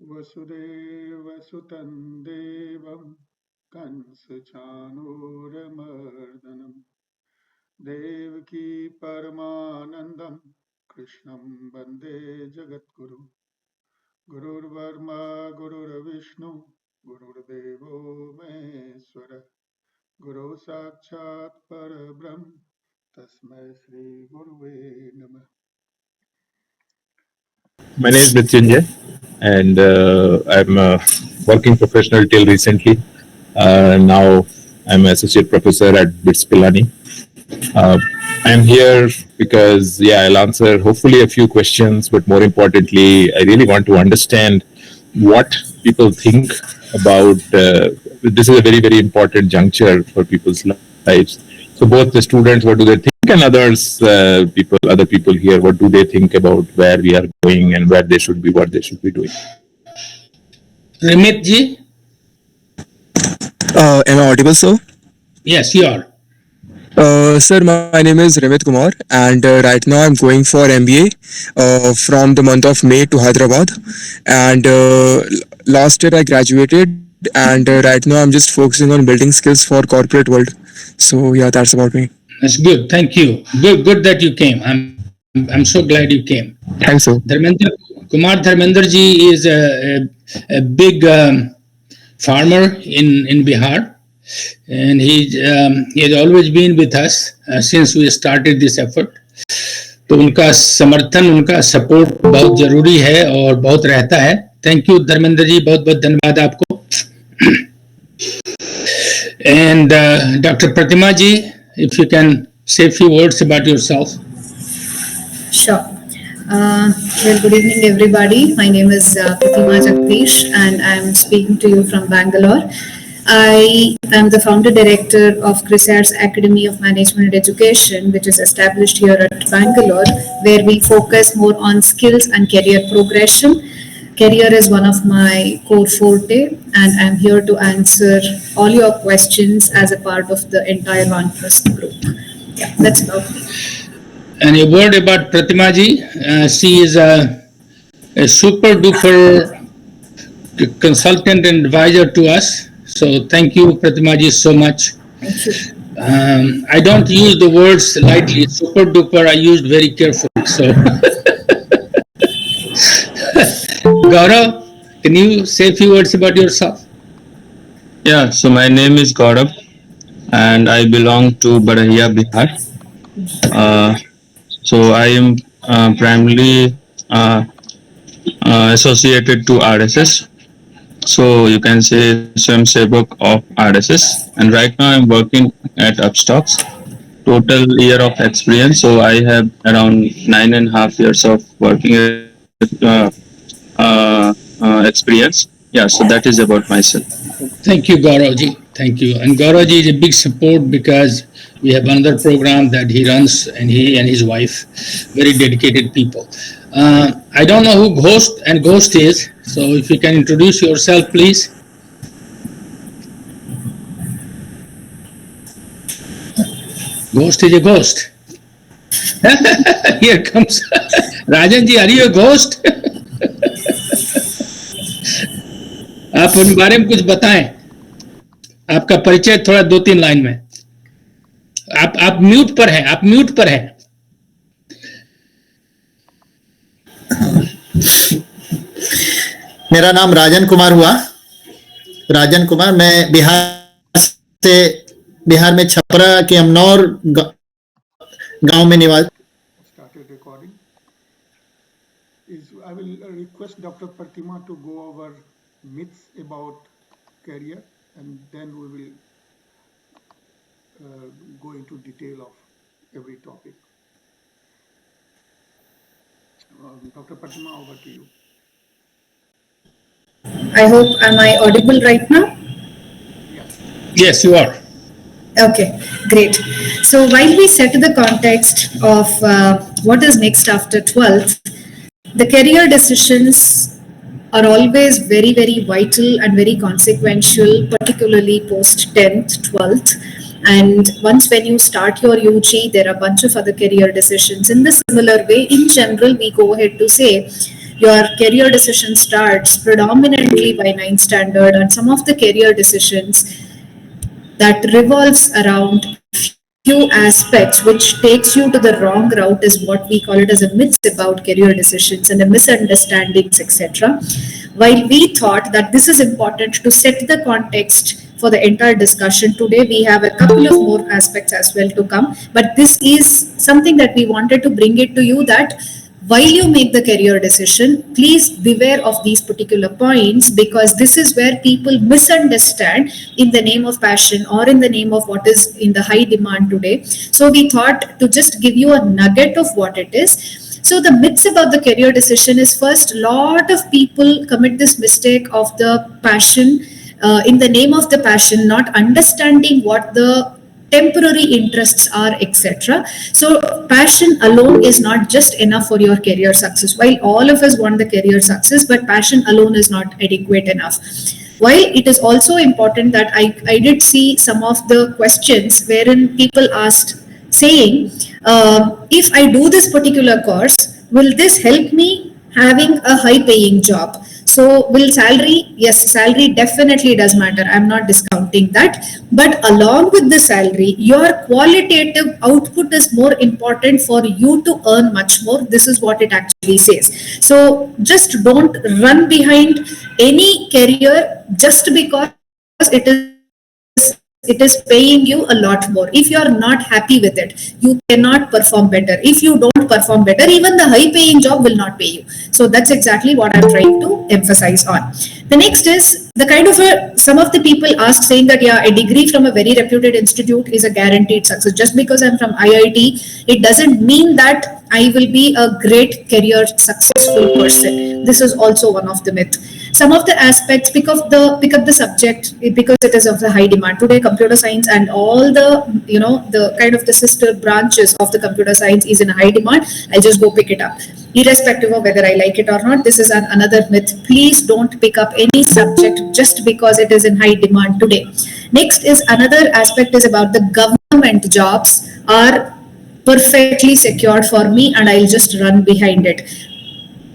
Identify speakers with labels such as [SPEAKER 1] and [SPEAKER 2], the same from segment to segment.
[SPEAKER 1] वसुदेवसुतं देवं कंसचाणूरमर्दनं देवकी परमानन्दं कृष्णं वन्दे जगद्गुरु गुरुर्ब्रह्मा गुरुर्विष्णु गुरुर्देवो महेश्वर गुरु साक्षात् परब्रह्म तस्मै श्री गुरुवे नमः.
[SPEAKER 2] My name is Mrityunjay, and I'm a working professional till recently. Now I'm an associate professor at BITS Pilani. Uh, I'm here because, I'll answer hopefully a few questions, but more importantly, I really want to understand what people think about. This is a very, very important juncture for people's lives. So both the students, what do they think, and others, other people here, what do they think about where we are going and where they should be, what they should be doing.
[SPEAKER 3] Remit ji?
[SPEAKER 4] Am I audible, sir?
[SPEAKER 3] Yes, you are.
[SPEAKER 4] Sir, my name is Remit Kumar, and right now I'm going for MBA from the month of May to Hyderabad. And last year I graduated, and right now I'm just focusing on building skills for corporate world. So yeah, that's about me.
[SPEAKER 3] That's good. Thank you. Good that you came. I'm so glad you came.
[SPEAKER 4] Thanks, sir.
[SPEAKER 3] Kumar Dharmender ji is a big farmer in Bihar, and he has always been with us since we started this effort. तो उनका समर्थन, उनका support बहुत जरूरी है और बहुत रहता है. थैंक यू धर्मेंद्र जी, बहुत बहुत धन्यवाद आपको. And Dr. Pratima ji, if you can say a few words about yourself.
[SPEAKER 5] Sure. Well, good evening, everybody. My name is Pratima Jagdish, and I'm speaking to you from Bangalore. I am the founder director of CRISAR's Academy of Management and Education, which is established here at Bangalore, where we focus more on skills and career progression. Career is one of my core forte, and I'm here to answer all your questions as a part of the entire OnePlus group. Yeah, that's about me.
[SPEAKER 3] And a word about Pratima ji. She is a super duper consultant and advisor to us. So thank you, Pratima ji, so much.
[SPEAKER 5] Thank you.
[SPEAKER 3] I don't use the words lightly. Super duper, I used very carefully. So, Gaurav, can you say a few words about yourself?
[SPEAKER 6] Yeah, so my name is Gaurav, and I belong to Badahia, Bihar. So I am primarily associated to RSS. So you can say Swam Sevak of RSS. And right now I'm working at Upstocks. Total year of experience. So I have around 9.5 years of working experience. Yeah, so that is about myself.
[SPEAKER 3] Thank you, Gaurav ji. Thank you. And Gaurav ji is a big support because we have another program that he runs, and he and his wife, very dedicated people. I don't know who Ghost is, so if you can introduce yourself, please. Ghost is a ghost. Here comes Rajan ji. Are you a ghost? आप उन बारे में कुछ बताएं. आपका परिचय थोड़ा 2-3 line में. आप म्यूट पर हैं.
[SPEAKER 7] मेरा नाम राजन कुमार हुआ. राजन कुमार. मैं बिहार में छपरा के अमनौर गांव में निवास.
[SPEAKER 1] Started recording. I will request Dr. Pratima to go over myths about career, and then we will go into detail of every topic. Dr. Pratima, over to you.
[SPEAKER 5] I hope, am I audible right now?
[SPEAKER 3] Yes, you are.
[SPEAKER 5] Okay, great. So while we set the context of what is next after 12th, the career decisions are always very, very vital and very consequential, particularly post 10th, 12th. And once when you start your UG, there are a bunch of other career decisions. In the similar way, in general, we go ahead to say your career decision starts predominantly by 9th standard, and some of the career decisions that revolves around few aspects which takes you to the wrong route is what we call it as a myths about career decisions and the misunderstandings, etc. While we thought that this is important to set the context for the entire discussion today, we have a couple of more aspects as well to come, but this is something that we wanted to bring it to you, that while you make the career decision, please beware of these particular points, because this is where people misunderstand in the name of passion or in the name of what is in the high demand today. So we thought to just give you a nugget of what it is. So the myths about the career decision is, first, lot of people commit this mistake of the passion, in the name of the passion, not understanding what the temporary interests are, etc. So passion alone is not just enough for your career success. While all of us want the career success, but passion alone is not adequate enough. While it is also important that I did see some of the questions wherein people asked saying, if I do this particular course, will this help me having a high paying job? So will salary? Yes, salary definitely does matter. I'm not discounting that. But along with the salary, your qualitative output is more important for you to earn much more. This is what it actually says. So just don't run behind any career just because it is paying you a lot more. If you are not happy with it, you cannot perform better. If you don't perform better, even the high paying job will not pay you. So that's exactly what I'm trying to emphasize on. The next is the kind of some of the people ask saying that, yeah, a degree from a very reputed institute is a guaranteed success. Just because I'm from IIT, it doesn't mean that I will be a great career successful person. This is also one of the myths. Some of the aspects, pick up the subject because it is of the high demand today. Computer science and all the the kind of the sister branches of the computer science is in high demand. I'll just go pick it up, irrespective of whether I like it or not. This is another myth. Please don't pick up any subject just because it is in high demand today. Next is another aspect is about the government jobs are perfectly secured for me and I'll just run behind it.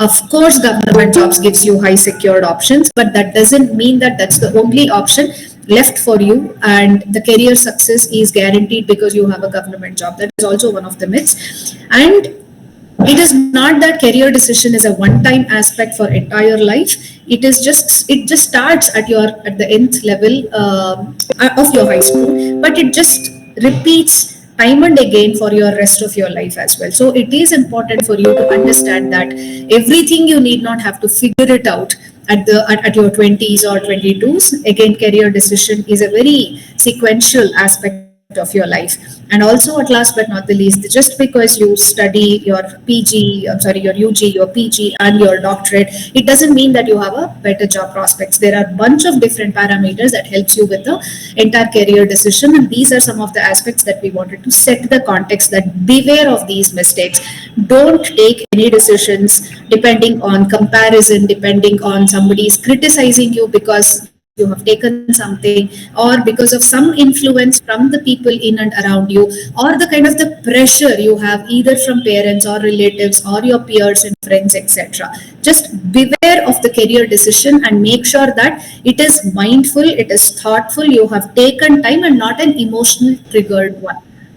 [SPEAKER 5] Of course, government jobs gives you high secured options, but that doesn't mean that that's the only option left for you and the career success is guaranteed because you have a government job. That is also one of the myths. And it is not that career decision is a one-time aspect for entire life. It just starts at the nth level of your high school, but it just repeats time and again for your rest of your life as well. So it is important for you to understand that everything you need not have to figure it out at your 20s or 22s. Again, career decision is a very sequential aspect of your life. And also, at last but not the least, just because you study your UG, your PG and your doctorate, it doesn't mean that you have a better job prospects. There are a bunch of different parameters that helps you with the entire career decision. And these are some of the aspects that we wanted to set the context, that beware of these mistakes. Don't take any decisions depending on comparison, depending on somebody's criticizing you because you have taken something, or because of some influence from the people in and around you, or the kind of the pressure you have either from parents or relatives or your peers and friends, etc. Just beware of the career decision and make sure that it is mindful, it is thoughtful, you have taken time and not an emotional triggered one.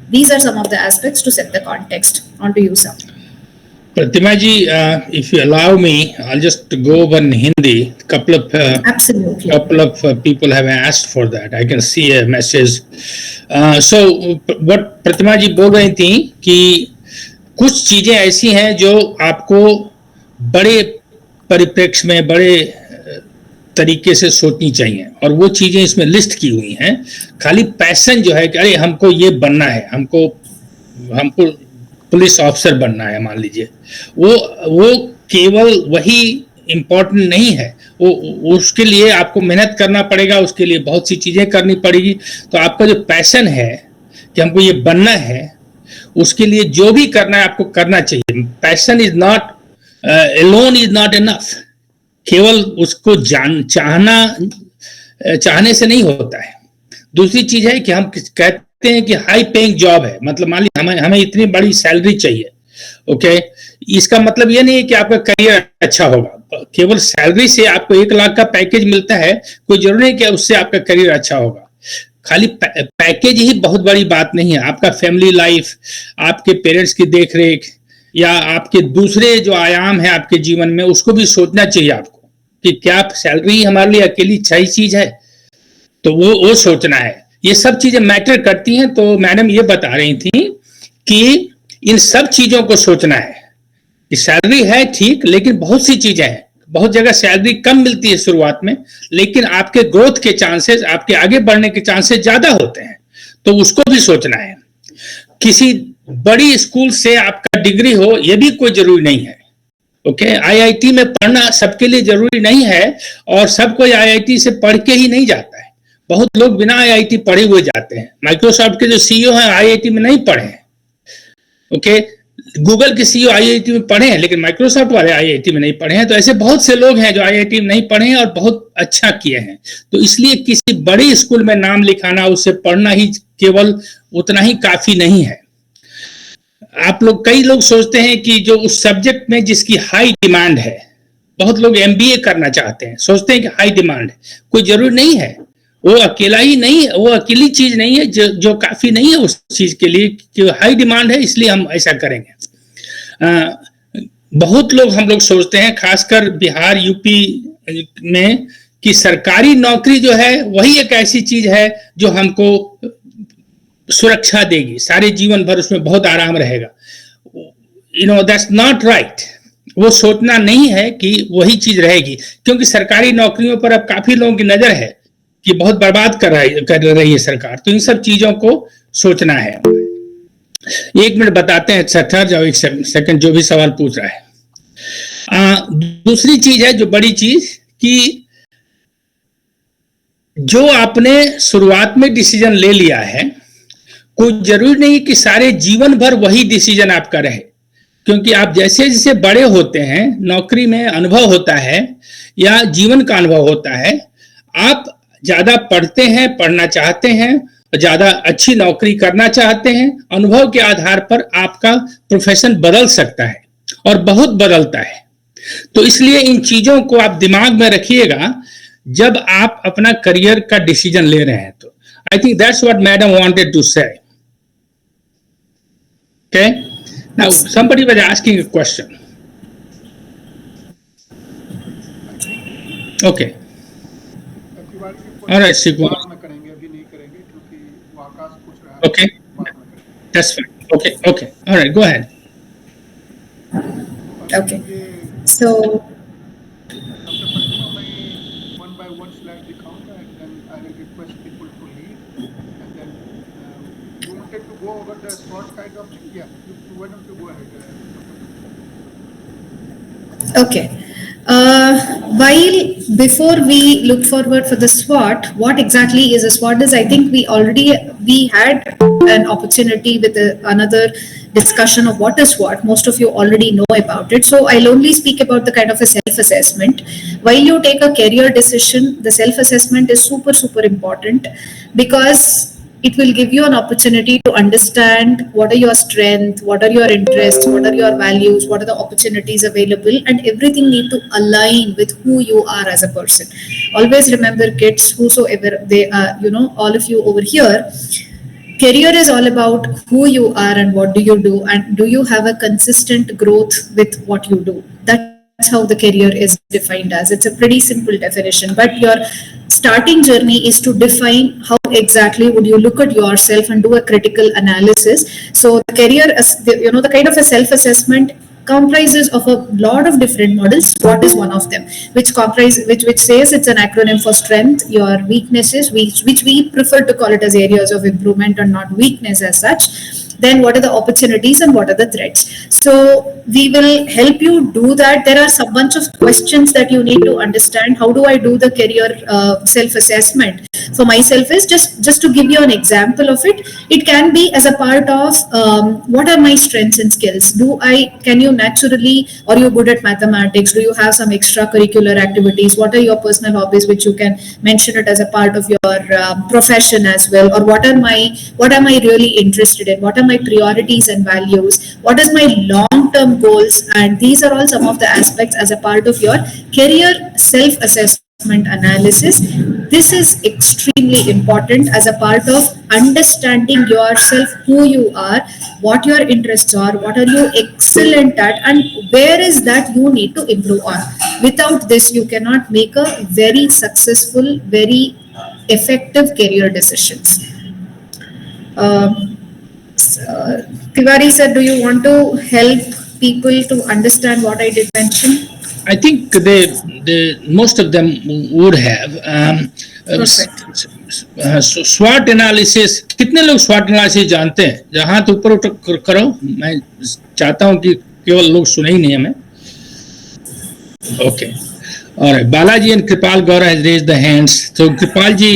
[SPEAKER 5] These are some of the aspects to set the context. On to you, sir.
[SPEAKER 3] Pratima ji, if you allow me, I'll just go over in Hindi.
[SPEAKER 5] Absolutely.
[SPEAKER 3] Couple of people have asked for that. I can see a message. So what Pratima ji बोल रही थी कि कुछ चीजें ऐसी हैं जो आपको बड़े परिप्रेक्ष्य में बड़े तरीके से सोचनी चाहिए, और वो चीजें इसमें लिस्ट की हुई हैं. खाली पैशन जो है कि अरे हमको ये बनना है, हमको पुलिस ऑफिसर बनना है, मान लीजिए, वो केवल वही इम्पोर्टेंट नहीं है. वो उसके लिए आपको मेहनत करना पड़ेगा, उसके लिए बहुत सी चीजें करनी पड़ेगी. तो आपका जो पैशन है कि हमको ये बनना है, उसके लिए जो भी करना है आपको करना चाहिए. Passion is not alone is not enough. केवल उसको चाहने से नहीं होता है. दूसरी चीज है कि हम कहते हैं कि हाई पेइंग जॉब है, मतलब मान लीजिए हमें इतनी बड़ी सैलरी चाहिए, ओके, इसका मतलब ये नहीं है कि आपका करियर अच्छा होगा। केवल सैलरी से आपको 1 लाख का पैकेज मिलता है, कोई जरूरी नहीं कि उससे आपका करियर अच्छा होगा। खाली पैकेज ही बहुत बड़ी बात नहीं है, आपका फैमिली लाइफ, आपके पेरेंट्स की देखरेख, या आपके दूसरे जो आयाम है आपके जीवन में, उसको भी सोचना चाहिए आपको कि क्या सैलरी हमारे लिए अकेली सही चीज है। तो वो सोचना है, ये सब चीजें मैटर करती हैं। तो मैडम ये बता रही थी कि इन सब चीजों को सोचना है कि सैलरी है ठीक, लेकिन बहुत सी चीजें हैं, बहुत जगह सैलरी कम मिलती है शुरुआत में, लेकिन आपके ग्रोथ के चांसेस, आपके आगे बढ़ने के चांसेस ज्यादा होते हैं, तो उसको भी सोचना है। किसी बड़ी स्कूल से आपका डिग्री हो, यह भी कोई जरूरी नहीं है। ओके, आईआईटी में पढ़ना सबके लिए जरूरी नहीं है, और सब कोई आईआईटी से पढ़ के ही नहीं जाता है। बहुत लोग बिना आईआईटी पढ़े हुए जाते हैं। माइक्रोसॉफ्ट के जो सीईओ हैं आईआईटी में नहीं पढ़े हैं। ओके, गूगल के सीईओ आईआईटी में पढ़े हैं, लेकिन माइक्रोसॉफ्ट वाले आईआईटी में नहीं पढ़े हैं। तो ऐसे बहुत से लोग हैं जो आईआईटी में नहीं पढ़े हैं और बहुत अच्छा किए हैं। तो इसलिए किसी बड़े स्कूल में नाम लिखाना, उससे पढ़ना ही केवल उतना ही काफी नहीं है। आप लोग, कई लोग सोचते हैं कि जो उस सब्जेक्ट में जिसकी हाई डिमांड है, बहुत लोग एमबीए करना चाहते हैं, सोचते हैं कि हाई डिमांड है, कोई जरूरी नहीं है। वो अकेला ही नहीं, वो अकेली चीज नहीं है जो काफी नहीं है उस चीज के लिए कि हाई डिमांड है, इसलिए हम ऐसा करेंगे। बहुत लोग, हम लोग सोचते हैं, खासकर बिहार यूपी में, कि सरकारी नौकरी जो है वही एक ऐसी चीज है जो हमको सुरक्षा देगी, सारे जीवन भर उसमें बहुत आराम रहेगा। That's not right. वो सोचना नहीं है कि वही चीज रहेगी, क्योंकि सरकारी नौकरियों पर अब काफी लोगों की नजर है कि बहुत बर्बाद कर रही है सरकार। तो इन सब चीजों को सोचना है। 1 मिनट बताते हैं, ठहर जाओ 1 सेकंड, जो भी सवाल पूछ रहा है। दूसरी चीज है जो बड़ी चीज, कि जो आपने शुरुआत में डिसीजन ले लिया है, कोई जरूरी नहीं कि सारे जीवन भर वही डिसीजन आपका रहे, क्योंकि आप जैसे जैसे बड़े होते हैं, नौकरी में अनुभव होता है या जीवन का अनुभव होता है, आप ज्यादा पढ़ते हैं, पढ़ना चाहते हैं, ज्यादा अच्छी नौकरी करना चाहते हैं, अनुभव के आधार पर आपका प्रोफेशन बदल सकता है और बहुत बदलता है। तो इसलिए इन चीजों को आप दिमाग में रखिएगा जब आप अपना करियर का डिसीजन ले रहे हैं। तो I think that's what madam wanted to say. Okay, now somebody was asking a question. Okay, all right, Shivu. Okay, that's fine. Okay, all right, go ahead.
[SPEAKER 5] Okay, so
[SPEAKER 1] one by one slide दिखाऊंगा, and then I will request people to lead, and then you wanted to go over the SWOT kind of thing. Yeah, why don't you go ahead?
[SPEAKER 5] okay. While before we look forward for the SWOT, what exactly is a SWOT is, I think we had an opportunity with another discussion of what is SWOT. Most of you already know about it. So I'll only speak about the kind of a self-assessment. While you take a career decision, the self-assessment is super, super important, because it will give you an opportunity to understand what are your strengths, what are your interests, what are your values, what are the opportunities available, and everything need to align with who you are as a person. Always remember, kids, whosoever they are, all of you over here, career is all about who you are and what do you do, and do you have a consistent growth with what you do. That's how the career is defined as. It's a pretty simple definition, but your starting journey is to define how exactly would you look at yourself and do a critical analysis. So the career, the kind of a self-assessment comprises of a lot of different models. SWOT is one of them, which says it's an acronym for strength, your weaknesses, which we prefer to call it as areas of improvement and not weakness as such. Then what are the opportunities and what are the threats? So we will help you do that. There are some bunch of questions that you need to understand. How do I do the career self-assessment? For myself is just to give you an example of it. It can be as a part of what are my strengths and skills? Can you naturally, are you good at mathematics? Do you have some extracurricular activities? What are your personal hobbies, which you can mention it as a part of your profession as well? Or what am I really interested in? What am my priorities and values, what is my long term goals, and these are all some of the aspects as a part of your career self assessment analysis. This is extremely important as a part of understanding yourself, who you are, what your interests are, what are you excellent at, and where is that you need to improve on. Without this, you cannot make a very successful, very effective career decisions. Tiwari sir, do you want to help people to understand what I did mention?
[SPEAKER 3] I think they most of them would have.
[SPEAKER 5] Perfect.
[SPEAKER 3] SWOT analysis, कितने लोग SWOT analysis जानते हैं? जहां तो ऊपर करो, मैं चाहता हूं कि केवल लोग सुने ही नहीं हमें. Okay. All right. Balaji and Kripal Gaura has raised the hands. So Kripal ji,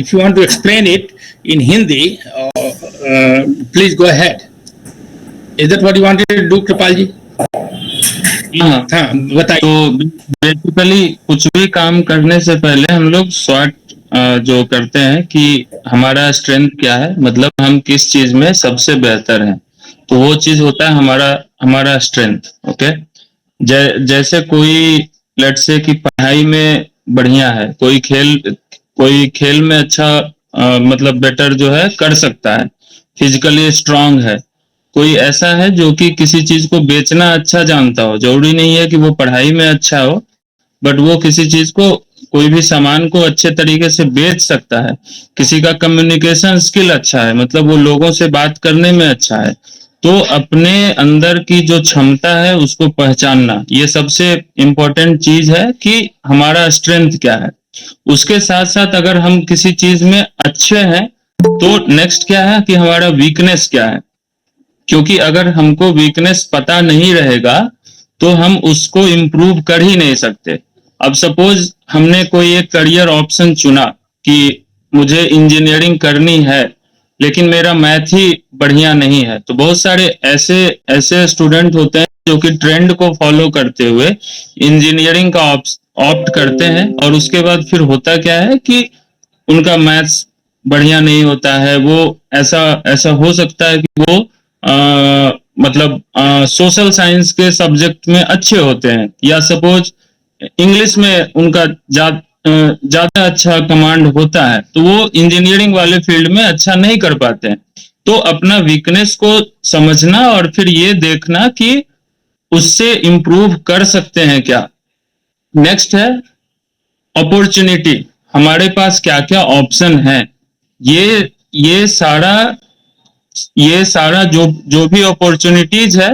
[SPEAKER 3] if you want to explain it in Hindi, please go ahead. Is that what you wanted to do, Kripal ji?
[SPEAKER 6] हाँ,
[SPEAKER 3] बताइए.
[SPEAKER 6] तो basically कुछ भी काम करने से पहले हम लोग SWOT जो करते हैं कि हमारा स्ट्रेंथ क्या है, मतलब हम किस चीज में सबसे बेहतर हैं, तो वो चीज होता है हमारा स्ट्रेंथ. ओके, जैसे कोई लेट्स से कि पढ़ाई में बढ़िया है, कोई खेल में अच्छा मतलब बेटर जो है कर सकता है, फिजिकली स्ट्रांग है. कोई ऐसा है जो कि किसी चीज को बेचना अच्छा जानता हो, जरूरी नहीं है कि वो पढ़ाई में अच्छा हो, बट वो किसी चीज को, कोई भी सामान को अच्छे तरीके से बेच सकता है. किसी का कम्युनिकेशन स्किल अच्छा है, मतलब वो लोगों से बात करने में अच्छा है. तो अपने अंदर की जो क्षमता है उसको पहचानना, ये सबसे इम्पोर्टेंट चीज है कि हमारा स्ट्रेंथ क्या है. उसके साथ साथ अगर हम किसी चीज में अच्छे हैं तो नेक्स्ट क्या है कि हमारा वीकनेस क्या है, क्योंकि अगर हमको वीकनेस पता नहीं रहेगा तो हम उसको इम्प्रूव कर ही नहीं सकते. अब सपोज हमने कोई एक करियर ऑप्शन चुना कि मुझे इंजीनियरिंग करनी है, लेकिन मेरा मैथ ही बढ़िया नहीं है, तो बहुत सारे ऐसे स्टूडेंट होते हैं जो कि ट्रेंड को फॉलो करते हुए इंजीनियरिंग का ऑप्ट करते हैं, और उसके बाद फिर होता क्या है कि उनका मैथ्स बढ़िया नहीं होता है. वो ऐसा हो सकता है कि वो मतलब सोशल साइंस के सब्जेक्ट में अच्छे होते हैं, या सपोज इंग्लिश में उनका ज्यादा अच्छा कमांड होता है, तो वो इंजीनियरिंग वाले फील्ड में अच्छा नहीं कर पाते हैं. तो अपना वीकनेस को समझना और फिर ये देखना कि उससे इम्प्रूव कर सकते हैं क्या. नेक्स्ट है अपॉर्चुनिटी, हमारे पास क्या क्या ऑप्शन है. ये सारा जो भी अपॉर्चुनिटीज है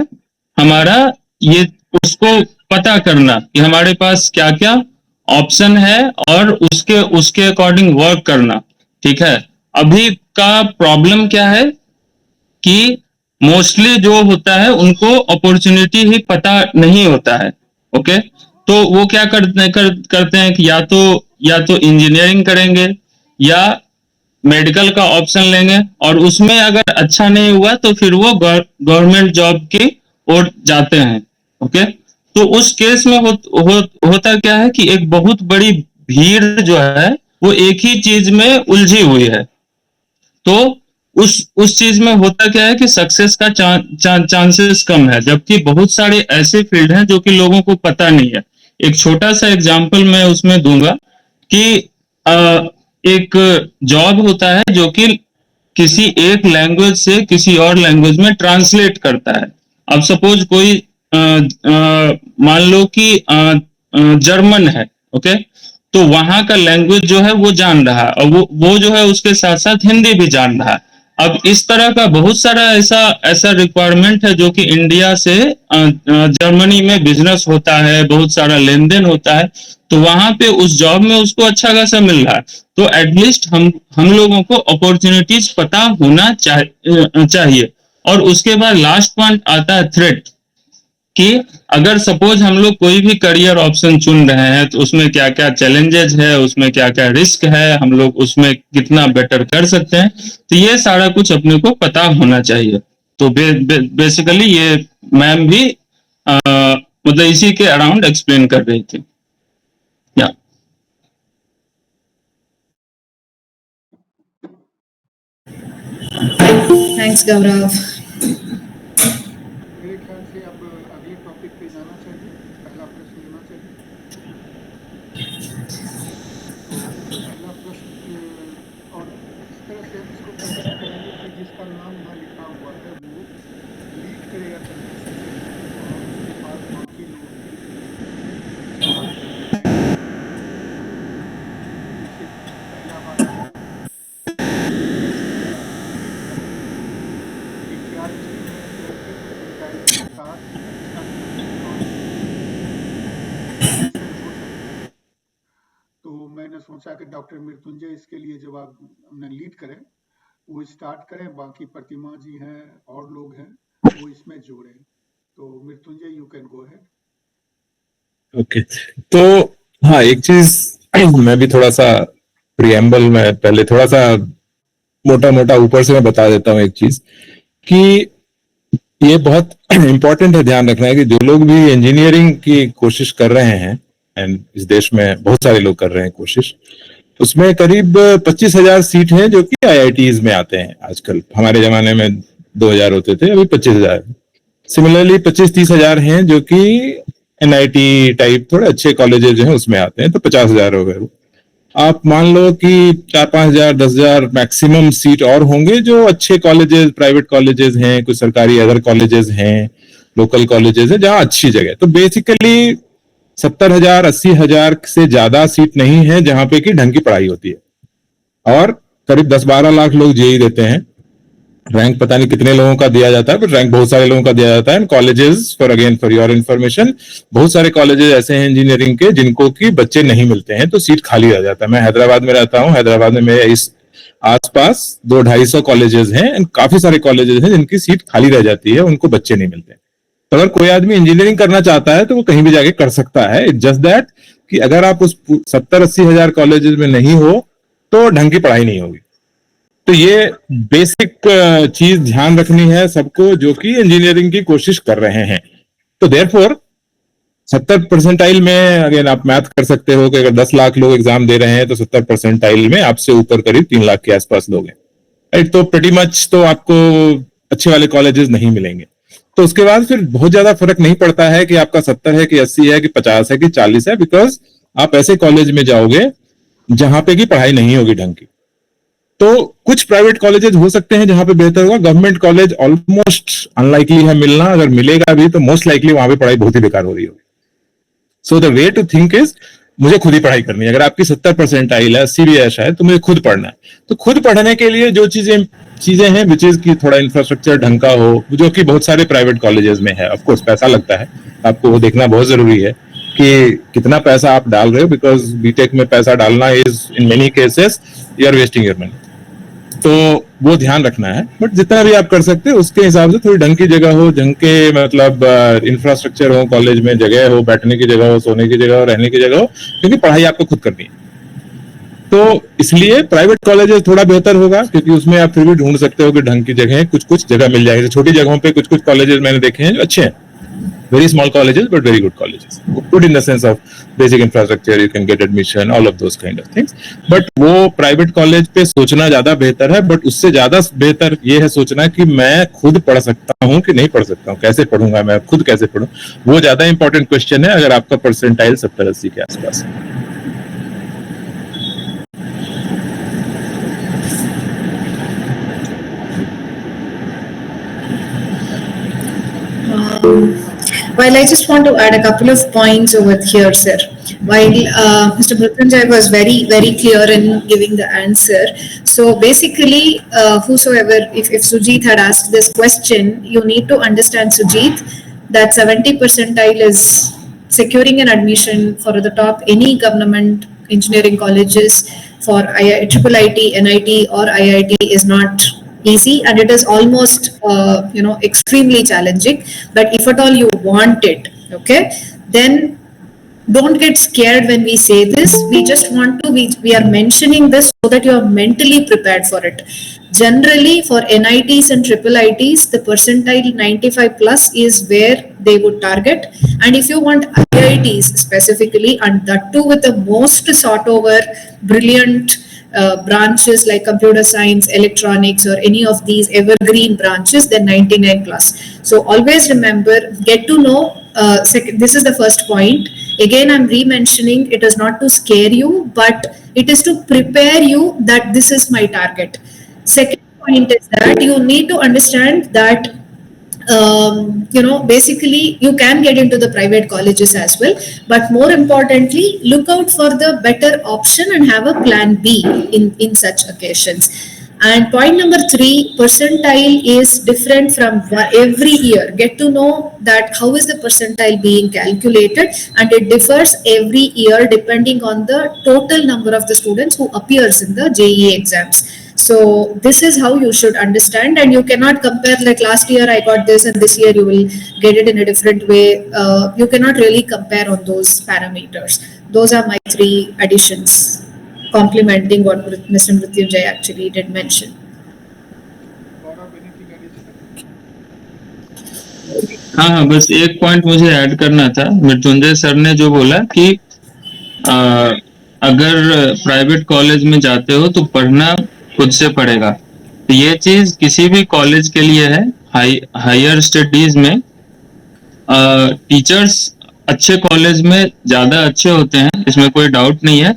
[SPEAKER 6] हमारा, ये उसको पता करना कि हमारे पास क्या क्या ऑप्शन है और उसके अकॉर्डिंग वर्क करना. ठीक है, अभी का प्रॉब्लम क्या है कि मोस्टली जो होता है उनको अपॉर्चुनिटी ही पता नहीं होता है. ओके, तो वो क्या करते हैं कि या तो इंजीनियरिंग करेंगे या मेडिकल का ऑप्शन लेंगे, और उसमें अगर अच्छा नहीं हुआ तो फिर वो गवर्नमेंट जॉब की ओर जाते हैं. ओके, तो उस केस में होता क्या है कि एक बहुत बड़ी भीड़ जो है वो एक ही चीज में उलझी हुई है. तो उस चीज में होता क्या है कि सक्सेस का चांसेस कम है, जबकि बहुत सारे ऐसे फील्ड हैं जो कि लोगों को पता नहीं है. एक छोटा सा एग्जांपल मैं उसमें दूंगा कि एक जॉब होता है जो कि किसी एक लैंग्वेज से किसी और लैंग्वेज में ट्रांसलेट करता है. अब सपोज कोई मान लो कि जर्मन है. ओके, तो वहां का लैंग्वेज जो है वो जान रहा है, और वो जो है उसके साथ साथ हिंदी भी जान रहा है. अब इस तरह का बहुत सारा ऐसा रिक्वायरमेंट है जो कि इंडिया से जर्मनी में बिजनेस होता है, बहुत सारा लेन देन होता है, तो वहां पे उस जॉब में उसको अच्छा खासा मिल रहा है. तो एटलीस्ट हम लोगों को अपॉर्चुनिटीज पता होना चाहिए. और उसके बाद लास्ट पॉइंट आता है थ्रेट, कि अगर सपोज हम लोग कोई भी करियर ऑप्शन चुन रहे हैं तो उसमें क्या क्या चैलेंजेस है, उसमें क्या क्या रिस्क है, हम लोग उसमें कितना बेटर कर सकते हैं, तो ये सारा कुछ अपने को पता होना चाहिए. तो बेसिकली ये मैम भी मतलब इसी के अराउंड एक्सप्लेन कर रही थी. या
[SPEAKER 5] Thanks, Gaurav.
[SPEAKER 1] मेरे ख्याल से अब अगले टॉपिक पे जाना चाहिए, पहला प्रश्न लेना चाहिए। तो पहला प्रश्न और इस तरह से हम इसको कंडक्ट करेंगे कि जिसका नाम यहाँ लिखा हुआ है वो लीड करेगा कंडक्शन से, और उसके बाद बाकी लोग फिर सवाल करेंगे। जैसे पहला वाला विद्यार्थी में 90% के साथ अच्छा और हो सकता है। तो मैंने सोचा कि डॉक्टर मृत्युंजय इसके लिए जवाब हमने लीड करें, वो स्टार्ट करें, बाकी प्रतिमा जी हैं और लोग हैं वो इसमें जोड़ें। तो Mrityunjay, you can go ahead.
[SPEAKER 2] Okay, तो हाँ, एक चीज मैं भी थोड़ा सा प्रिएम्बल में पहले थोड़ा सा मोटा मोटा ऊपर से मैं बता देता हूँ एक चीज कि ये बहुत इंपॉर्टेंट है ध्यान रखना है कि जो लोग भी इंजीनियरिंग की कोशिश कर रहे हैं, एंड इस देश में बहुत सारे लोग कर रहे हैं कोशिश, उसमें करीब 25,000 सीट हैं जो कि आईआईटीज में आते हैं आजकल। हमारे जमाने में 2,000 होते थे, अभी 25,000। सिमिलरली 25-30,000 हैं जो कि एनआईटी टाइप थोड़े अच्छे कॉलेजेस हैं उसमें आते हैं, तो 50,000 हो गए। आप मान लो कि 4-5,000 10,000 मैक्सिमम सीट और होंगे जो अच्छे कॉलेजेस, प्राइवेट कॉलेजेस हैं, कुछ सरकारी अदर कॉलेजेस हैं, लोकल कॉलेजेस हैं जहां अच्छी जगह। तो बेसिकली 70,000 80,000 से ज्यादा सीट नहीं है जहां पे कि ढंग की पढ़ाई होती है, और करीब 10-12 लाख लोग जेईई देते हैं। रैंक पता नहीं कितने लोगों का दिया जाता है, बट रैंक बहुत सारे लोगों का दिया जाता है। कॉलेजेस फॉर योर इंफॉर्मेशन, बहुत सारे कॉलेजेस ऐसे हैं इंजीनियरिंग के जिनको कि बच्चे नहीं मिलते हैं, तो सीट खाली रह जाता है। मैं हैदराबाद में रहता हूँ, हैदराबाद में मेरे इस आसपास 200-250 कॉलेजेस हैं, एंड काफी सारे कॉलेजेस हैं जिनकी सीट खाली रह जाती है, उनको बच्चे नहीं मिलते। तो अगर कोई आदमी इंजीनियरिंग करना चाहता है तो वो कहीं भी जाके कर सकता है। इट्स जस्ट दैट कि अगर आप उस 70-80 हजार कॉलेजेस में नहीं हो तो ढंग की पढ़ाई नहीं होगी। तो ये बेसिक चीज ध्यान रखनी है सबको जो कि इंजीनियरिंग की कोशिश कर रहे हैं। तो देयरफॉर 70 परसेंटाइल में अगर आप मैथ कर सकते हो कि अगर 10 लाख लोग एग्जाम दे रहे हैं तो 70 परसेंटाइल में आपसे ऊपर करीब 3 लाख के आसपास लोग हैं, राइट। तो प्रेटी मच तो आपको अच्छे वाले कॉलेजेस नहीं मिलेंगे। तो उसके बाद फिर बहुत ज्यादा फर्क नहीं पड़ता है कि आपका 70 है कि 80 है कि 50 है कि 40 है, बिकॉज आप ऐसे कॉलेज में जाओगे जहां पे की पढ़ाई नहीं होगी ढंग की। तो कुछ प्राइवेट कॉलेजेस हो सकते हैं जहां पे बेहतर होगा, गवर्नमेंट कॉलेज ऑलमोस्ट अनलाइकली है मिलना, अगर मिलेगा भी तो मोस्ट लाइकली वहां पे पढ़ाई बहुत ही बेकार हो रही होगी। So the way to think is, मुझे खुद ही पढ़ाई करनी है। अगर आपकी 70 परसेंटाइल है, 80 भी ऐसा है, तो मुझे खुद पढ़ना है। तो खुद पढ़ने के लिए जो चीजें हैं विच इज की थोड़ा इंफ्रास्ट्रक्चर ढंग का हो, जो कि बहुत सारे प्राइवेट कॉलेजेस में है। ऑफ कोर्स पैसा लगता है, आपको वो देखना बहुत जरूरी है कि कितना पैसा आप डाल रहे हो, बिकॉज बीटेक में पैसा डालना is in many cases you are wasting your money. तो वो ध्यान रखना है, बट जितना भी आप कर सकते हैं उसके हिसाब से थोड़ी ढंग की जगह हो, ढंग के मतलब इंफ्रास्ट्रक्चर हो, कॉलेज में जगह हो, बैठने की जगह हो, सोने की जगह हो, रहने की जगह हो, क्योंकि पढ़ाई आपको खुद करनी है। तो इसलिए प्राइवेट कॉलेजेस थोड़ा बेहतर होगा, क्योंकि उसमें आप फिर भी ढूंढ सकते हो कि ढंग की जगह कुछ जगह मिल जाएगी। छोटी जगहों पे कुछ कॉलेजेस मैंने देखे हैं जो अच्छे हैं, very small colleges but very good colleges, good in the sense of basic infrastructure, you can get admission, all of those kind of things. but वो private college पे सोचना ज्यादा बेहतर है, but उससे ज्यादा बेहतर ये है सोचना कि मैं खुद पढ़ सकता हूँ कि नहीं पढ़ सकता हूँ, कैसे पढ़ूंगा मैं, खुद कैसे पढ़ूं। वो ज्यादा इंपॉर्टेंट क्वेश्चन है अगर आपका परसेंटाइल 70-80 के आसपास है।
[SPEAKER 5] Well, I just want to add a couple of points over here, sir. While Mr. Mrityunjay was very, very clear in giving the answer, so basically, whosoever, if Sujit had asked this question, you need to understand, Sujit, that 70 percentile is securing an admission for the top any government engineering colleges for IIT, NIT, or IIT is not easy, and it is almost extremely challenging. But if at all you want it, okay, then don't get scared when we say this. We just want to, we are mentioning this so that you are mentally prepared for it. Generally for NITs and IITs, the percentile 95 plus is where they would target. And if you want IITs specifically, and that too with the most sought over, brilliant branches like computer science, electronics, or any of these evergreen branches, then 99 plus. So always remember, get to know. This is the first point. Again, I'm re-mentioning, it is not to scare you, but it is to prepare you that this is my target. Second point is that you need to understand that basically you can get into the private colleges as well, but more importantly, look out for the better option and have a plan B in such occasions. And point number 3, percentile is different from every year. Get to know that how is the percentile being calculated, and it differs every year depending on the total number of the students who appears in the JEE exams. So this is how you should understand, and you cannot compare like last year I got this and this year you will get it in a different way. You cannot really compare on those parameters. Those are my 3 additions, complementing what Mr. Mrityunjay actually did mention.
[SPEAKER 1] Gaurav, anything additional?
[SPEAKER 6] हाँ, बस एक point मुझे add करना था। Mrityunjay sir ने जो बोला कि अगर प्राइवेट कॉलेज में जाते हो तो पढ़ना खुद से पड़ेगा, तो ये चीज किसी भी कॉलेज के लिए है। हायर स्टडीज में टीचर्स अच्छे कॉलेज में ज्यादा अच्छे होते हैं, इसमें कोई डाउट नहीं है,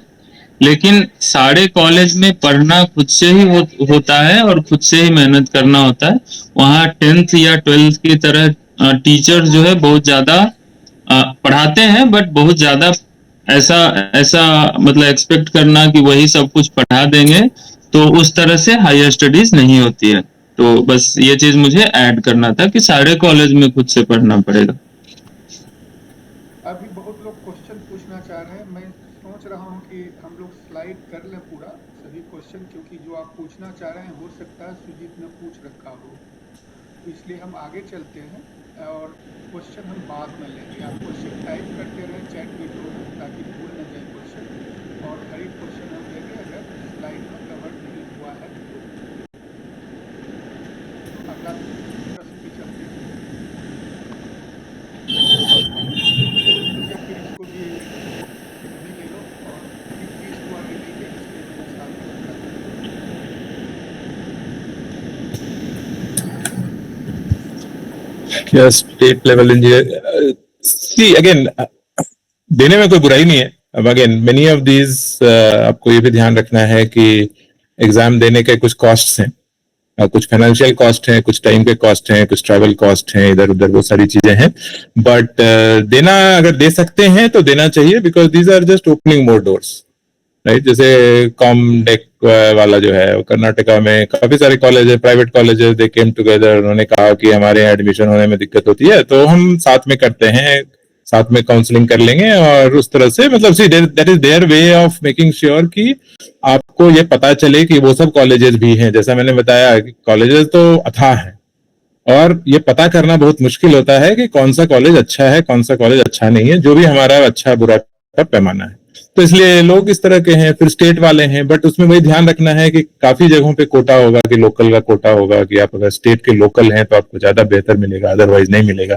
[SPEAKER 6] लेकिन सारे कॉलेज में पढ़ना खुद से ही होता है और खुद से ही मेहनत करना होता है। वहाँ 10th या 12th की तरह टीचर्स जो है बहुत ज्यादा पढ़ाते हैं, बट बहुत ज्यादा ऐसा मतलब एक्सपेक्ट करना कि वही सब कुछ पढ़ा देंगे, तो उस तरह से हायर स्टडीज नहीं होती है। तो बस ये चीज मुझे ऐड करना था कि सारे कॉलेज में खुद से पढ़ना पड़ेगा।
[SPEAKER 1] अभी बहुत लोग क्वेश्चन पूछना चाह रहे हैं। मैं सोच रहा हूं कि हम लोग स्लाइड कर लें पूरा सभी क्वेश्चन, क्योंकि जो आप पूछना चाह रहे हैं हो सकता है सुजीत ने पूछ रखा हो, तो इसलिए हम आगे चलते हैं और क्वेश्चन हम बाद में लेंगे। आप क्वेश्चन टाइप करते रहें चैट विंडो में ताकि भूल न जाए क्वेश्चन, और हर एक क्वेश्चन हम लेंगे अगर स्लाइड में कवर नहीं हुआ है। अगला प्रश्न पे चलते हैं। फिर इसको भी ले लो और फिर चीज को आगे लेंगे, इसलिए मैंने साथ में रखा था।
[SPEAKER 2] Yes, state level engineer. See again, देने में कोई बुराई नहीं है। अब अगेन मेनी ऑफ दीज आपको ये भी ध्यान रखना है कि एग्जाम देने के कुछ कॉस्ट्स हैं, कुछ फाइनेंशियल कॉस्ट हैं, कुछ टाइम के कॉस्ट हैं, कुछ ट्रैवल कॉस्ट हैं, इधर उधर वो सारी चीजें हैं। बट देना अगर दे सकते हैं तो देना चाहिए, because these are just opening more doors, right. जैसे कॉमडेक वाला जो है वो कर्नाटका में काफी सारे कॉलेज है, प्राइवेट कॉलेजेस, दे केम टुगेदर। उन्होंने कहा कि हमारे यहाँ एडमिशन होने में दिक्कत होती है तो हम साथ में करते हैं, साथ में काउंसलिंग कर लेंगे, और उस तरह से मतलब see that is their way of making sure कि आपको ये पता चले कि वो सब कॉलेजेस भी हैं। जैसा मैंने बताया कि कॉलेजेस तो अथाह है, और ये पता करना बहुत मुश्किल होता है कि कौन सा कॉलेज अच्छा है, कौन सा कॉलेज अच्छा नहीं है, जो भी हमारा अच्छा बुरा का पैमाना है। तो इसलिए लोग इस तरह के हैं। फिर स्टेट वाले हैं, बट उसमें वही ध्यान रखना है कि काफी जगहों पे कोटा होगा, कि लोकल का कोटा होगा, कि आप अगर स्टेट के लोकल हैं तो आपको ज्यादा बेहतर मिलेगा, अदरवाइज नहीं मिलेगा।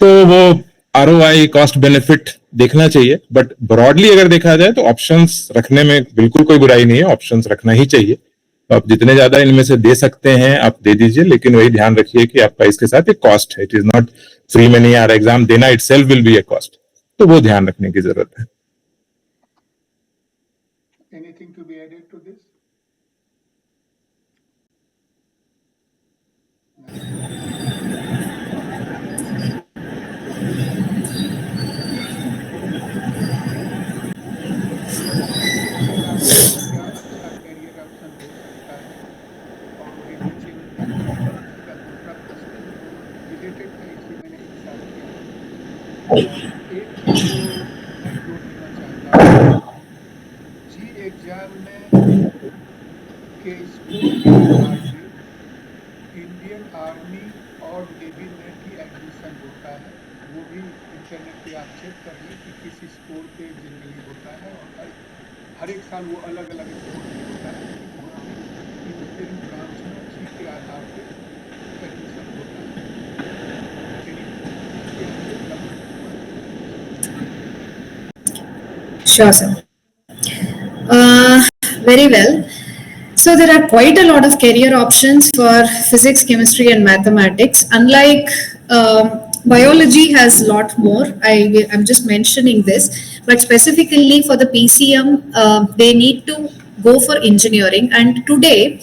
[SPEAKER 2] तो वो ROI, कॉस्ट बेनिफिट देखना चाहिए। बट ब्रॉडली अगर देखा जाए तो ऑप्शंस रखने में बिल्कुल कोई बुराई नहीं है, ऑप्शंस रखना ही चाहिए। तो आप जितने ज्यादा इनमें से दे सकते हैं आप दे दीजिए, लेकिन वही ध्यान रखिए कि आपका इसके साथ एक कॉस्ट है। इट इज नॉट फ्री में नहीं आ रहा, एग्जाम देना itself will be A cost, तो वो ध्यान रखने की जरूरत है।
[SPEAKER 1] Anything to be added to this? Career option हो सकता है, और वही नीचे में का दूसरा प्रश्न रिलेटेड है, इसी मैंने एक साथ किया। एक चीज जो मैं जोड़ देना चाहता हूँ, जी एग्जाम में के स्कोर के आधार पे इंडियन आर्मी और नेवी में भी एडमिशन होता है। वो भी इंटरनेट पे आप चेक कर लें कि किस स्कोर पे जनरली होता है, और हर एक साल वो अलग अलग स्कोर पे होता है। वहाँ भी इंजीनियरिंग ब्रांच में जी के आधार पे एडमिशन होता है।
[SPEAKER 5] Sure, sir. Very well. So there are quite a lot of career options for physics, chemistry, and mathematics. Unlike biology has a lot more. I'm just mentioning this, but specifically for the PCM, they need to go for engineering. And today,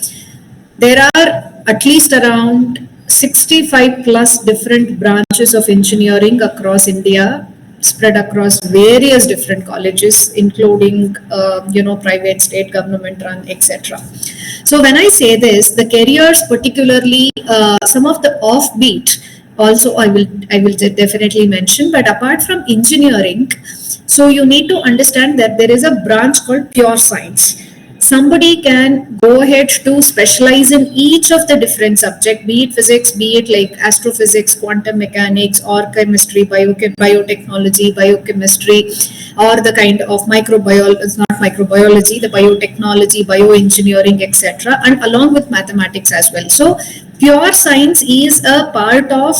[SPEAKER 5] there are at least around 65 plus different branches of engineering across India, spread across various different colleges, including private, state, government run, etc. So when I say this, the careers, particularly some of the offbeat, also I will definitely mention. But apart from engineering, so you need to understand that there is a branch called pure science. Somebody can go ahead to specialize in each of the different subjects, be it physics, be it like astrophysics, quantum mechanics, or chemistry, biotechnology, biochemistry, or the kind of microbiology, it's not microbiology, the biotechnology, bioengineering, etc., and along with mathematics as well. So pure science is a part of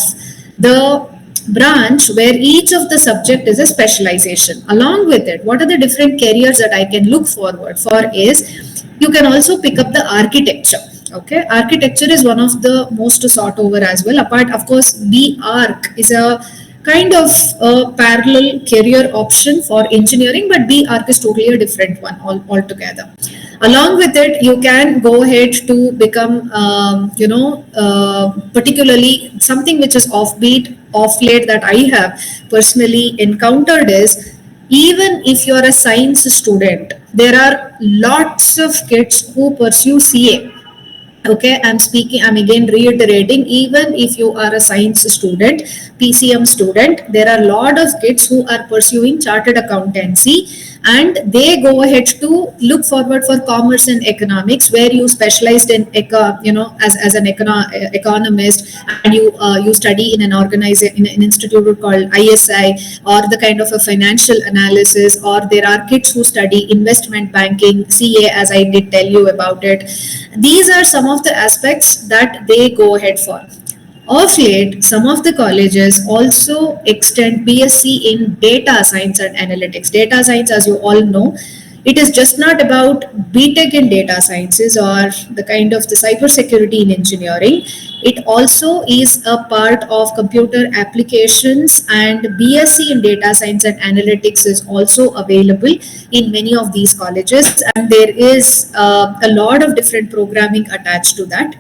[SPEAKER 5] the branch where each of the subject is a specialization. Along with it, what are the different careers that I can look forward for is you can also pick up the architecture. Okay, architecture is one of the most sought over as well. Apart, of course, B.Arch is a kind of a parallel career option for engineering, but B.Arch is totally a different one altogether. Along with it, you can go ahead to become, particularly something which is offbeat, off late that I have personally encountered is, even if you are a science student, there are lots of kids who pursue CA. Okay, I'm again reiterating, even if you are a science student, PCM student, there are a lot of kids who are pursuing chartered accountancy, and they go ahead to look forward for commerce and economics, where you specialized in as an economist, and you study in an institute called ISI, or the kind of a financial analysis, or there are kids who study investment banking, CA, as I did tell you about it. These are some of the aspects that they go ahead for. Of late, some of the colleges also extend BSc in data science and analytics. Data science, as you all know, it is just not about BTech in data sciences or the kind of the cybersecurity in engineering. It also is a part of computer applications, and BSc in data science and analytics is also available in many of these colleges, and there is a lot of different programming attached to that.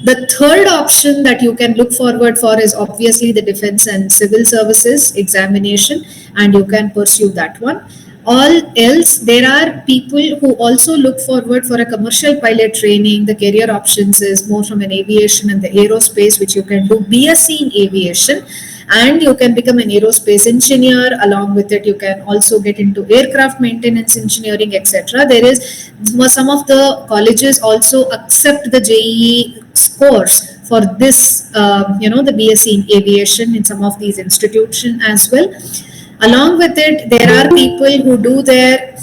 [SPEAKER 5] The third option that you can look forward for is obviously the defense and civil services examination, and you can pursue that one. All else, there are people who also look forward for a commercial pilot training. The career options is more from an aviation and the aerospace, which you can do BSc in aviation, and you can become an aerospace engineer. Along with it, you can also get into aircraft maintenance engineering, etc. There is some of the colleges also accept the JEE scores for this, the BSc in aviation in some of these institutions as well. Along with it, there are people who do their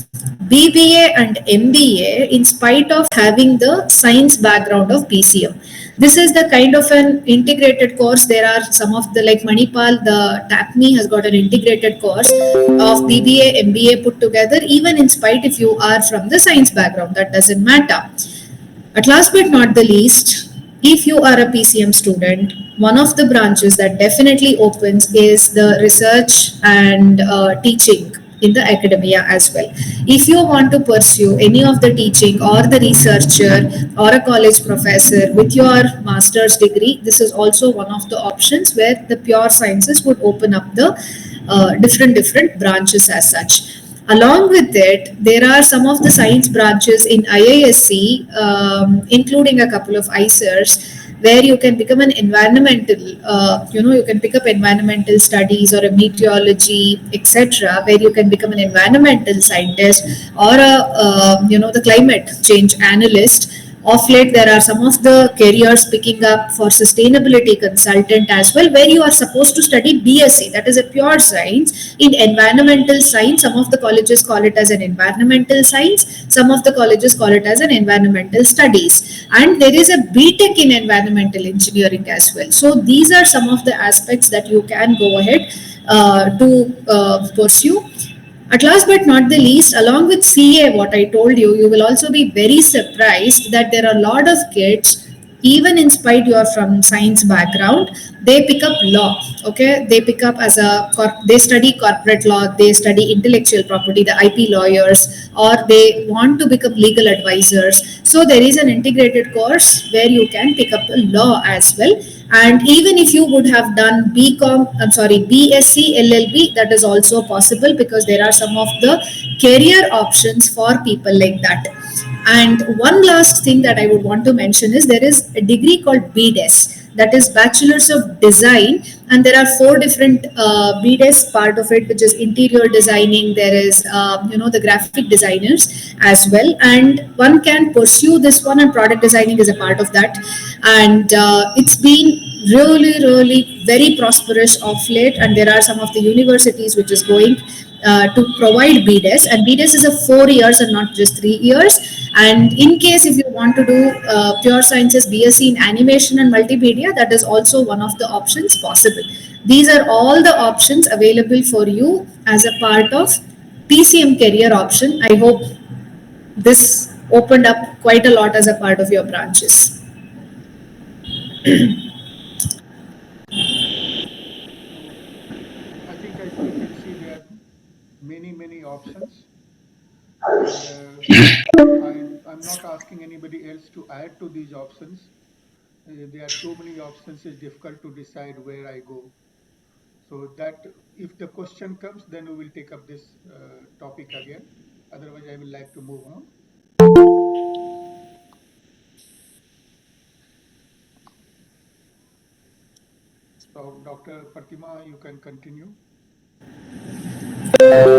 [SPEAKER 5] BBA and MBA in spite of having the science background of PCM. This is the kind of an integrated course. There are some of the, like Manipal, the TAPME has got an integrated course of BBA, MBA put together, even in spite if you are from the science background, that doesn't matter. At last but not the least, if you are a PCM student, one of the branches that definitely opens is the research and teaching in the academia as well. If you want to pursue any of the teaching or the researcher or a college professor with your master's degree, this is also one of the options where the pure sciences would open up the different branches as such. Along with it, there are some of the science branches in IISc, including a couple of ICERs, where you can become an environmental, you can pick up environmental studies or a meteorology, etc., where you can become an environmental scientist or the climate change analyst. Of late, there are some of the careers picking up for sustainability consultant as well, where you are supposed to study BSc, that is a pure science, in environmental science. Some of the colleges call it as an environmental science, some of the colleges call it as an environmental studies, and there is a BTech in environmental engineering as well. So these are some of the aspects that you can go ahead to pursue. At last but not the least, along with CA, what I told you, you will also be very surprised that there are a lot of kids, even in spite you are from science background, they pick up law. Okay, they pick up as they study corporate law, they study intellectual property, the IP lawyers, or they want to become legal advisors. So there is an integrated course where you can pick up law as well. And even if you would have done BSc LLB, that is also possible, because there are some of the career options for people like that. And one last thing that I would want to mention is there is a degree called BDES, that is Bachelor's of Design, and there are 4 different BDES part of it, which is interior designing. There is the graphic designers as well, and one can pursue this one, and product designing is a part of that. And it's been really very prosperous of late, and there are some of the universities which is going to provide BDES, and BDES is a 4 years and not just 3 years. And in case if you want to do pure sciences BSc in animation and multimedia, that is also one of the options possible. These are all the options available for you as a part of PCM career option. I hope this opened up quite a lot as a part of your branches.
[SPEAKER 1] I think you can see there are many options. I'm not asking anybody else to add to these options. There are so many options, it's difficult to decide where I go. So that if the question comes, then we will take up this topic again. Otherwise, I will like to move on. So, Dr. Pratima, you can continue.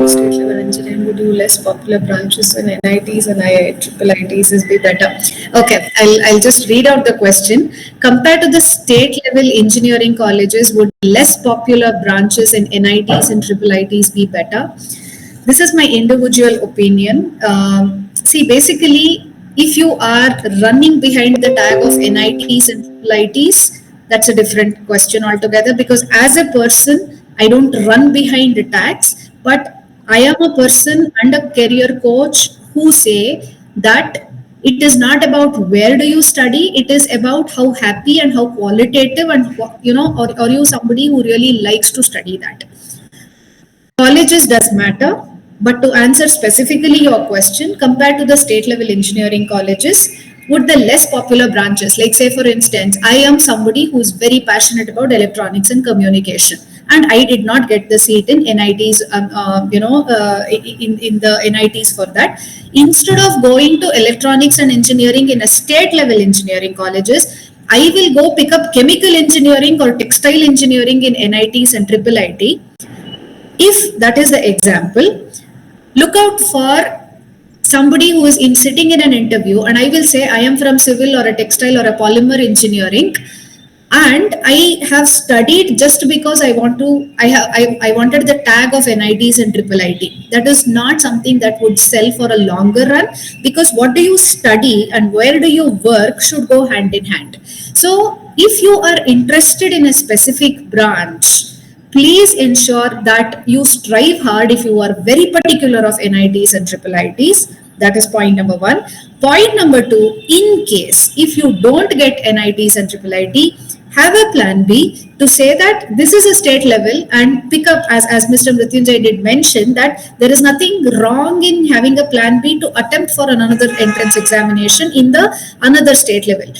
[SPEAKER 5] State level engineering would do less popular branches in NITs and IITs is be better. Okay, I'll just read out the question. Compared to the state level engineering colleges, would less popular branches in NITs and IITs be better? This is my individual opinion. See, basically, if you are running behind the tag of NITs and IITs, that's a different question altogether, because as a person, I don't run behind the tags, but I am a person and a career coach who say that it is not about where do you study, it is about how happy and how qualitative and or are you somebody who really likes to study that. Colleges does matter, but to answer specifically your question, compared to the state level engineering colleges, would the less popular branches, like say for instance, I am somebody who is very passionate about electronics and communication, and I did not get the seat in NITs, in the NITs for that. Instead of going to electronics and engineering in a state level engineering colleges, I will go pick up chemical engineering or textile engineering in NITs and IIIT. If that is the example, look out for somebody who is sitting in an interview, and I will say I am from civil or a textile or a polymer engineering, and I have studied just because I wanted the tag of NITs and IIIT. That is not something that would sell for a longer run, because what do you study and where do you work should go hand in hand. So if you are interested in a specific branch, please ensure that you strive hard if you are very particular of NITs and IIITs. That is point number 1. Point number 2, in case if you don't get NITs and IIIT, have a plan B to say that this is a state level, and pick up, as Mr. Mrityunjay did mention, that there is nothing wrong in having a plan B to attempt for another entrance examination in the another state level.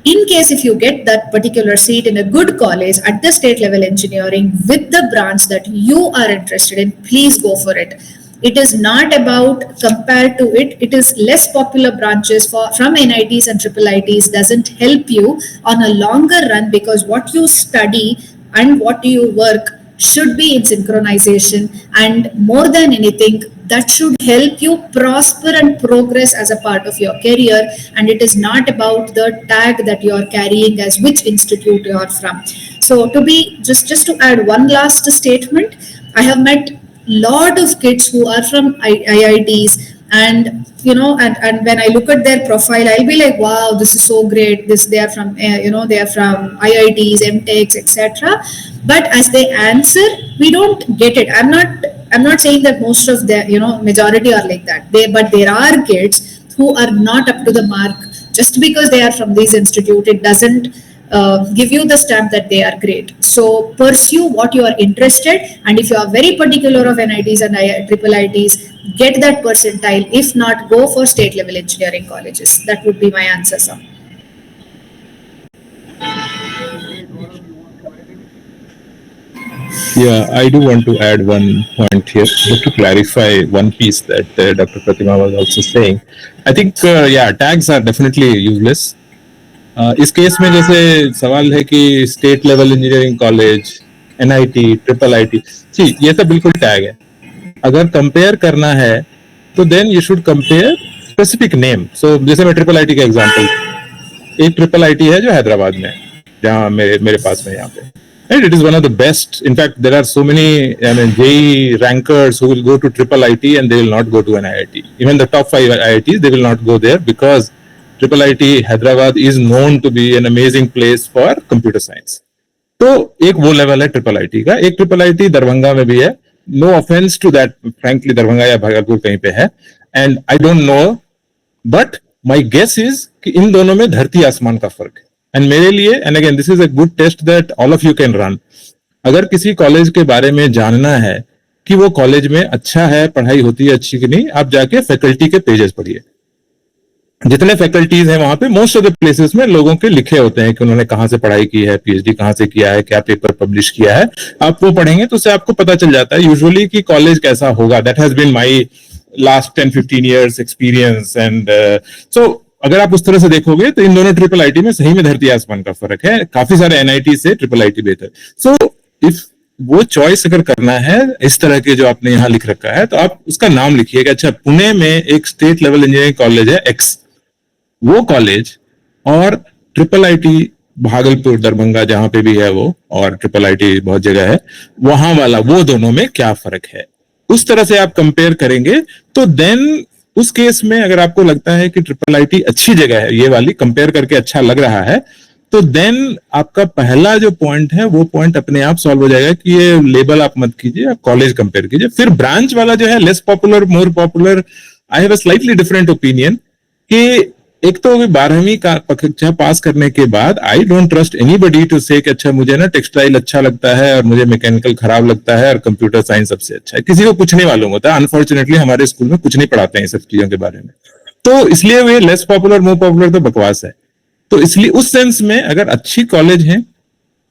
[SPEAKER 5] In case if you get that particular seat in a good college at the state level engineering with the branch that you are interested in, please go for it. It is not about compared to it. It is less popular branches from NITs and IIITs doesn't help you on a longer run, because what you study and what you work should be in synchronization, and more than anything, that should help you prosper and progress as a part of your career. And it is not about the tag that you are carrying as which institute you are from. So to be just to add one last statement, I have met lot of kids who are from IITs, and and when I look at their profile, I'll be like, wow, this is so great, they are from they are from IITs, MTechs, etc. But as they answer, we don't get it. I'm not I'm not saying that most of the, majority are like that. But there are kids who are not up to the mark. Just because they are from this institute, it doesn't give you the stamp that they are great. So pursue what you are interested, and if you are very particular of NITs and triple ITs, get that percentile. If not, go for state level engineering colleges. That would be my answer, sir.
[SPEAKER 2] Yeah, I do want to add one point here, just to clarify one piece that Dr. Pratima was also saying. I think, tags are definitely useless. इस case में जैसे सवाल है कि state level engineering college, NIT, triple IT, जी ये सब बिल्कुल tag है. अगर कंपेयर करना है तो then you should compare specific name. So जैसे मैं ट्रिपल IT का एग्जांपल, एक ट्रिपल IT है जो हैदराबाद में, जहाँ मेरे पास में यहाँ पे. And it is one of the best. In fact, there are so many JEE rankers who will go to triple IT and they will not go to an IIT. Even the top 5 IITs, they will not go there because triple IT Hyderabad is known to be an amazing place for computer science. तो एक वो level है triple IT का. एक triple IT Darbhanga में भी है. No offense to that, frankly, Darbhanga या भागलपुर कहीं पे है. And I don't know, but my guess is कि इन दोनों में धरती आसमान का फर्क है. एंड मेरे लिए, and again this is a good test that all of you can run. अगर किसी कॉलेज के बारे में जानना है कि वो कॉलेज में अच्छा है, पढ़ाई होती है अच्छी कि नहीं, आप जाके फैकल्टी के पेजेस पढ़िए. जितने फैकल्टीज हैं वहां पे मोस्ट ऑफ द प्लेसेस में लोगों के लिखे होते हैं कि उन्होंने कहाँ से पढ़ाई की है, PhD कहाँ से किया है, क्या पेपर पब्लिश किया है. आप वो पढ़ेंगे तो उससे आपको पता चल जाता है यूजुअली कि कॉलेज कैसा होगा. That has been my last 10-15 years experience. And so अगर आप उस तरह से देखोगे तो इन दोनों ट्रिपल IT में सही में धरती आसमान का फर्क है. काफी सारे NIT से ट्रिपल IT बेहतर. सो इफ वो चॉइस अगर करना है इस तरह के जो आपने यहाँ लिख रखा है, तो आप उसका नाम लिखिए कि अच्छा पुणे में एक स्टेट लेवल इंजीनियरिंग कॉलेज है X, वो कॉलेज, और ट्रिपल IT भागलपुर, दरभंगा जहां पे भी है वो, और ट्रिपल IT बहुत जगह है, वहां वाला, वो दोनों में क्या फर्क है. उस तरह से आप कंपेयर करेंगे तो देन उस केस में अगर आपको लगता है कि ट्रिपल IT अच्छी जगह है, ये वाली कंपेयर करके अच्छा लग रहा है, तो देन आपका पहला जो पॉइंट है वो पॉइंट अपने आप सॉल्व हो जाएगा कि ये लेबल आप मत कीजिए, आप कॉलेज कंपेयर कीजिए. फिर ब्रांच वाला जो है, less popular more popular, I have a slightly different opinion कि एक तो 12वीं का कक्षा पास करने के बाद I don't trust anybody to say कि अच्छा मुझे ना टेक्सटाइल अच्छा लगता है और मुझे मैकेनिकल खराब लगता है और कंप्यूटर साइंस सबसे अच्छा है. किसी को कुछ नहीं मालूम होता. अनफॉर्चुनेटली हमारे स्कूल में कुछ नहीं पढ़ाते हैं इस सब चीजों के बारे में. तो इसलिए वे लेस पॉपुलर मोर पॉपुलर तो बकवास है. तो इसलिए उस सेंस में अगर अच्छी कॉलेज है,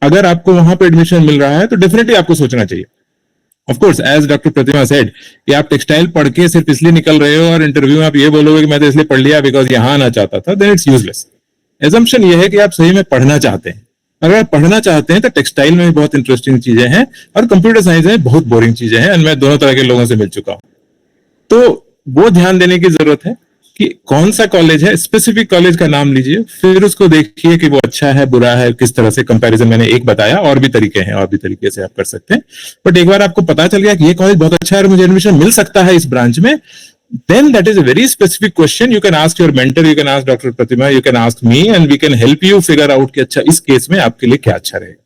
[SPEAKER 2] अगर आपको वहां पर एडमिशन मिल रहा है तो डेफिनेटली आपको सोचना चाहिए. Of course as doctor Pratima said कि आप टेक्सटाइल पढ़ के सिर्फ इसलिए निकल रहे हो और इंटरव्यू में आप ये बोलोगे कि मैं तो इसलिए पढ़ लिया बिकॉज यहाँ आना चाहता था, देन इट्स यूजलेस. एजम्पशन ये है कि आप सही में पढ़ना चाहते हैं. अगर आप पढ़ना चाहते हैं तो टेक्सटाइल में भी बहुत इंटरेस्टिंग चीजें हैं और कंप्यूटर साइंस में बहुत बोरिंग चीजें हैं. मैं दोनों तरह के लोगों से मिल चुका हूं. तो वो ध्यान देने की जरूरत है कि कौन सा कॉलेज है, स्पेसिफिक कॉलेज का नाम लीजिए, फिर उसको देखिए कि वो अच्छा है बुरा है, किस तरह से कंपैरिजन. मैंने एक बताया, और भी तरीके हैं, और भी तरीके से आप कर सकते हैं. बट एक बार आपको पता चल गया कि ये कॉलेज बहुत अच्छा है और मुझे एडमिशन मिल सकता है इस ब्रांच में, then that is a very specific question. You can ask your mentor, you can ask Dr. Pratima, you can ask me, and we can help you figure out कि अच्छा इस केस में आपके लिए क्या अच्छा रहेगा.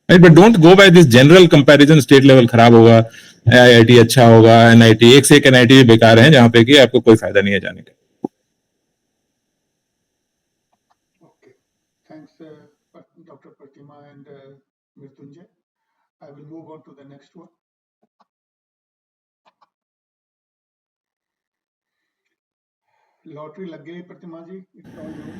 [SPEAKER 2] Right? But don't go by this general comparison. State level खराब होगा, IIT अच्छा होगा, NIT, एक से एक NIT भी बेकार है जहां पे कि आपको कोई फायदा नहीं है जाने का.
[SPEAKER 1] Dr. Pratima and Mrityunjay. I will move on to the next one. Lottery lag gayi, Pratima ji. It's all yours.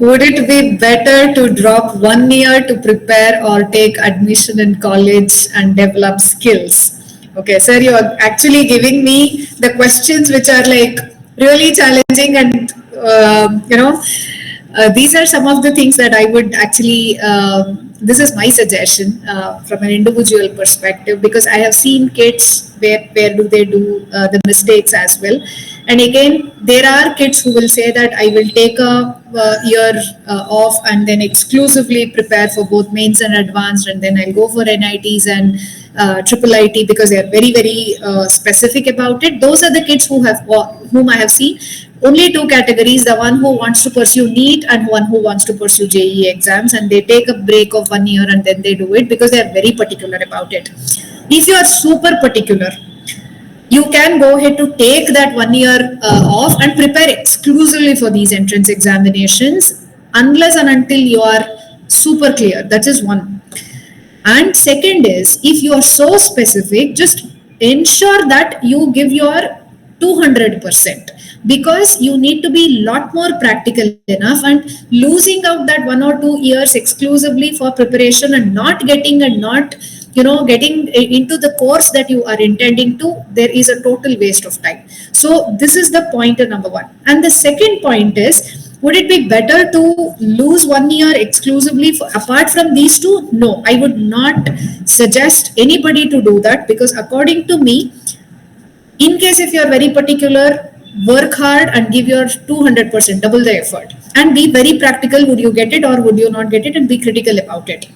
[SPEAKER 5] Would it be better to drop 1 year to prepare or take admission in college and develop skills? Okay, sir, you are actually giving me the questions which are like really challenging, and these are some of the things that I would actually, this is my suggestion from an individual perspective, because I have seen kids where do they do the mistakes as well. And again, there are kids who will say that I will take a year off and then exclusively prepare for both mains and advanced, and then I'll go for NITs and triple IT because they are very, very specific about it. Those are the kids whom I have seen. only two categories, the one who wants to pursue NEET and one who wants to pursue JEE exams, and they take a break of 1 year and then they do it because they are very particular about it. If you are super particular, you can go ahead to take that 1 year off and prepare exclusively for these entrance examinations unless and until you are super clear. That is one. And second is, if you are so specific, just ensure that you give your 200%, because you need to be lot more practical enough, and losing out that 1 or 2 years exclusively for preparation and not getting getting into the course that you are intending to, there is a total waste of time. So this is the pointer number one. And the second point is, would it be better to lose 1 year exclusively apart from these two? No, I would not suggest anybody to do that, because according to me, in case if you are very particular, work hard and give your 200%, double the effort, and be very practical. Would you get it or would you not get it, and be critical about it.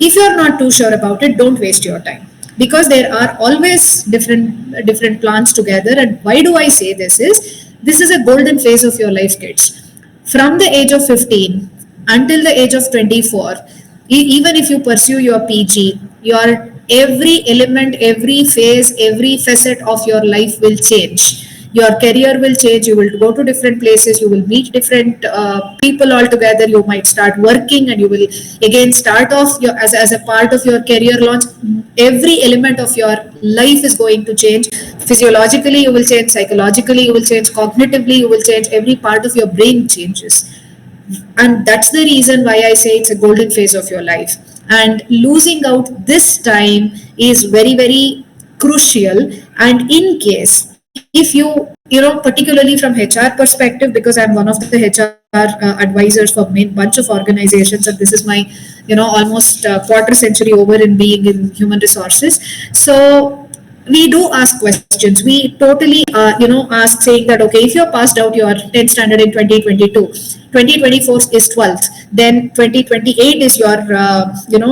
[SPEAKER 5] If you are not too sure about it, don't waste your time, because there are always different plans together. And why do I say this is a golden phase of your life, kids. From the age of 15 until the age of 24, even if you pursue your PG, your every element, every phase, every facet of your life will change. Your career will change. You will go to different places. You will meet different people altogether. You might start working, and you will again start off as a part of your career launch. Every element of your life is going to change. Physiologically, you will change. Psychologically, you will change. Cognitively, you will change. Every part of your brain changes. And that's the reason why I say it's a golden phase of your life. And losing out this time is very, very crucial. And in case, if particularly from HR perspective, because I'm one of the HR advisors for a bunch of organizations, and this is my, almost quarter century over in being in human resources. So we do ask questions. We totally, ask, saying that, okay, if you're passed out your 10th standard in 2022, 2024 is 12th, then 2028 is your,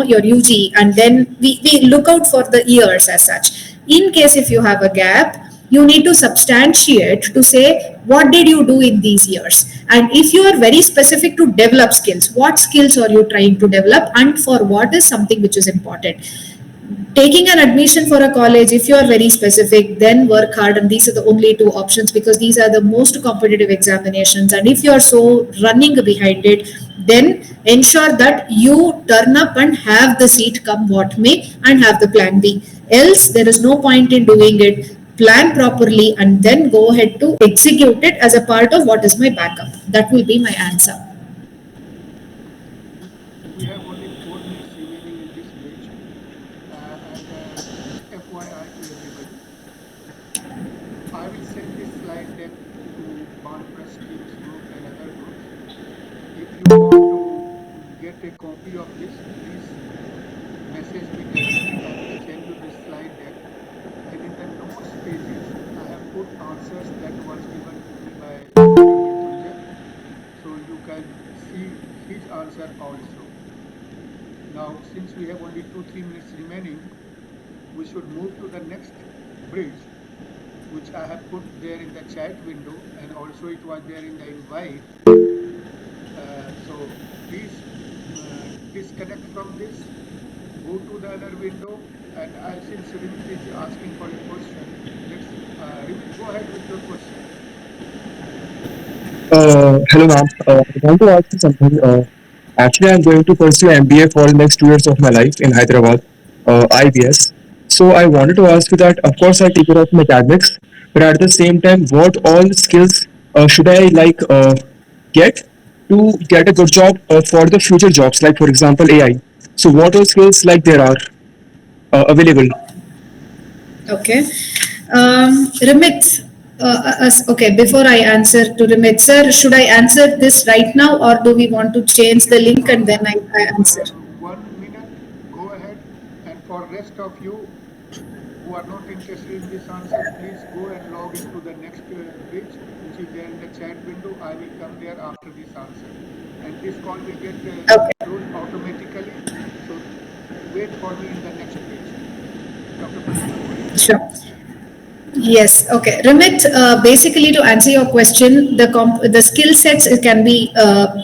[SPEAKER 5] your UG, and then we look out for the years as such. In case if you have a gap, you need to substantiate to say, what did you do in these years? And if you are very specific to develop skills, what skills are you trying to develop, and for what is something which is important? Taking an admission for a college, if you are very specific, then work hard, and these are the only two options, because these are the most competitive examinations. And if you are so running behind it, then ensure that you turn up and have the seat come what may, and have the plan B. Else, there is no point in doing it. Plan properly and then go ahead to execute it as a part of what is my backup. That will be my answer.
[SPEAKER 1] We have only 4 minutes remaining in this page. And FYI to everybody, I will send this slide deck to Conference Teams group and other groups. If you want to get a copy of this, please message me directly. I will send you this slide deck. And in the notes pages, I have put answers that was given to me by Mrityunjay. So you can see his answer also. Now, since we have only 2-3 minutes remaining, we should move to the next bridge, which I have put there in the chat window, and also it was there in the invite. So please disconnect from this, go to the other window, and since Rimit is asking for a question, let's Rimit, go ahead with your question.
[SPEAKER 4] Hello, ma'am. I want to ask you something. Actually, I'm going to pursue MBA for the next 2 years of my life in Hyderabad, IBS. So I wanted to ask you that, of course, I take care of my academics, but at the same time, what all skills should I get to get a good job for the future jobs, like for example AI. So what all skills there are available?
[SPEAKER 5] Okay. Rimit, okay, before I answer to Rimit, sir, should I answer this right now, or do we want to change the link and then I answer?
[SPEAKER 1] 1 minute, go ahead. And for rest of you who are not interested in this answer, please go and log into the next page, which is there in the chat window. I will come there after this answer. And this call will get closed automatically. So wait for me in the next page. Dr. Pratima.
[SPEAKER 5] Sure. Yes, okay. Remit, basically to answer your question, the skill sets it can be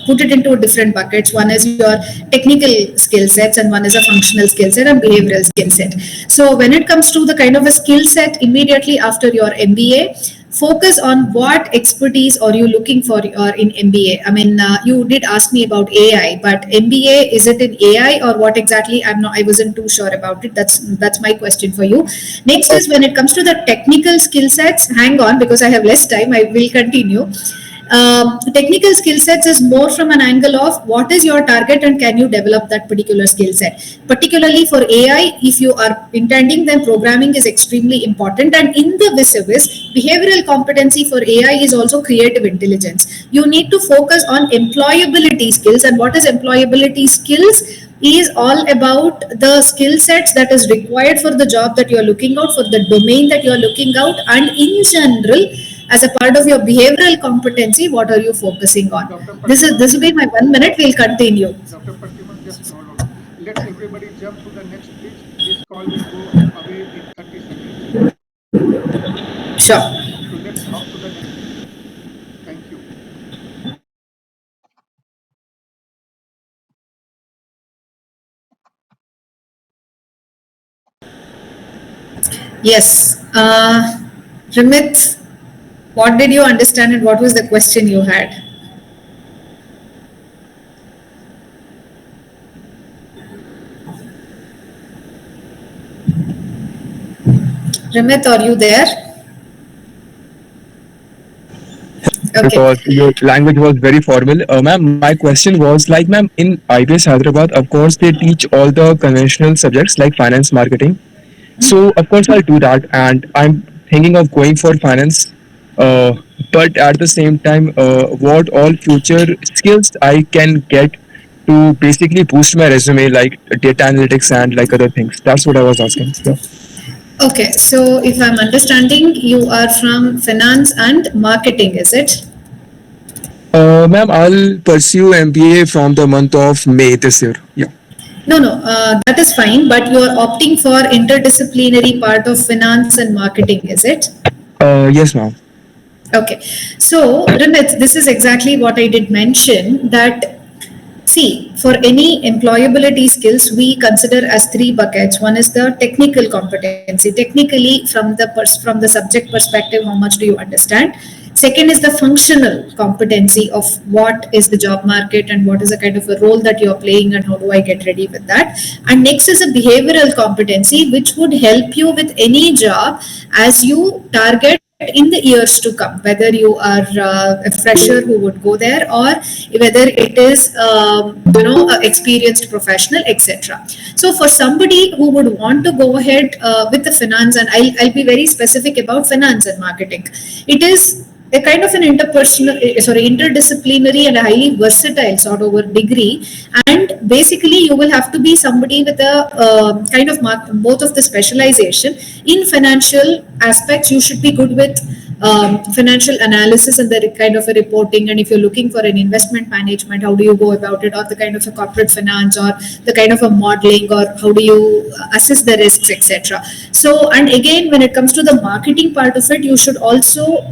[SPEAKER 5] put it into different buckets. One is your technical skill sets, and one is a functional skill set and behavioral skill set. So when it comes to the kind of a skill set immediately after your MBA, focus on what expertise are you looking for in MBA. I mean, you did ask me about AI, but MBA, is it in AI or what exactly? I wasn't too sure about it. That's my question for you. Next is when it comes to the technical skill sets. Hang on, because I have less time. I will continue. Technical skill sets is more from an angle of what is your target and can you develop that particular skill set. Particularly for AI, if you are intending, then programming is extremely important. And in the vis-a-vis, behavioral competency for AI is also creative intelligence. You need to focus on employability skills. And what is employability skills? Is all about the skill sets that is required for the job that you are looking out for, the domain that you are looking out, and in general, as a part of your behavioral competency, what are you focusing on? This will be my 1 minute. We'll continue.
[SPEAKER 1] Dr. Pratima, just hold on. Let everybody jump to the next page. This call will go away in 30 seconds.
[SPEAKER 5] Sure.
[SPEAKER 1] So let's hop to the next page. Thank you.
[SPEAKER 5] Yes. Remit, what did you understand and what was the question you had? Remit, are you there? Okay.
[SPEAKER 4] Because your language was very formal. Ma'am, my question was like, ma'am, in IBS Hyderabad, of course, they teach all the conventional subjects like finance, marketing. So, of course, I'll do that. And I'm thinking of going for finance. But at the same time, what all future skills I can get to basically boost my resume, like data analytics and like other things. That's what I was asking. Yeah.
[SPEAKER 5] Okay, so if I'm understanding, you are from finance and marketing, is it?
[SPEAKER 4] Ma'am, I'll pursue MBA from the month of May this year. Yeah.
[SPEAKER 5] No, that is fine, but you are opting for interdisciplinary part of finance and marketing, is it?
[SPEAKER 4] Yes, ma'am.
[SPEAKER 5] Okay, so Remit, this is exactly what I did mention that. See, for any employability skills, we consider as three buckets. One is the technical competency. Technically, from the subject perspective, how much do you understand? Second is the functional competency of what is the job market and what is the kind of a role that you're playing and how do I get ready with that. And next is a behavioral competency, which would help you with any job as you target in the years to come, whether you are a fresher who would go there or whether it is an experienced professional, etc. So for somebody who would want to go ahead with the finance, and I'll be very specific about finance and marketing, it is a kind of an interdisciplinary and a highly versatile sort of a degree. And basically, you will have to be somebody with a kind of both of the specialization. In financial aspects, you should be good with financial analysis and the kind of a reporting. And if you're looking for an investment management, how do you go about it, or the kind of a corporate finance, or the kind of a modeling, or how do you assess the risks, etc. So, and again, when it comes to the marketing part of it, you should also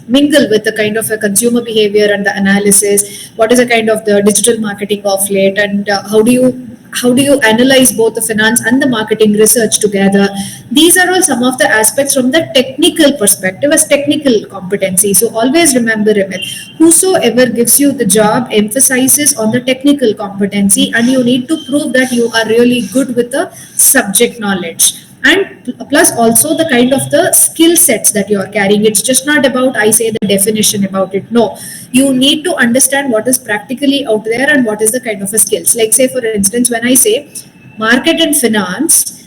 [SPEAKER 5] mingle with the kind of a consumer behavior and the analysis. What is a kind of the digital marketing of late, and how do you analyze both the finance and the marketing research together? These are all some of the aspects from the technical perspective as technical competency. So always remember, Remit, whosoever gives you the job emphasizes on the technical competency, and you need to prove that you are really good with the subject knowledge. And plus also the kind of the skill sets that you are carrying. It's just not about I say the definition about it. No, you need to understand what is practically out there and what is the kind of a skills. Like say for instance, when I say market and finance,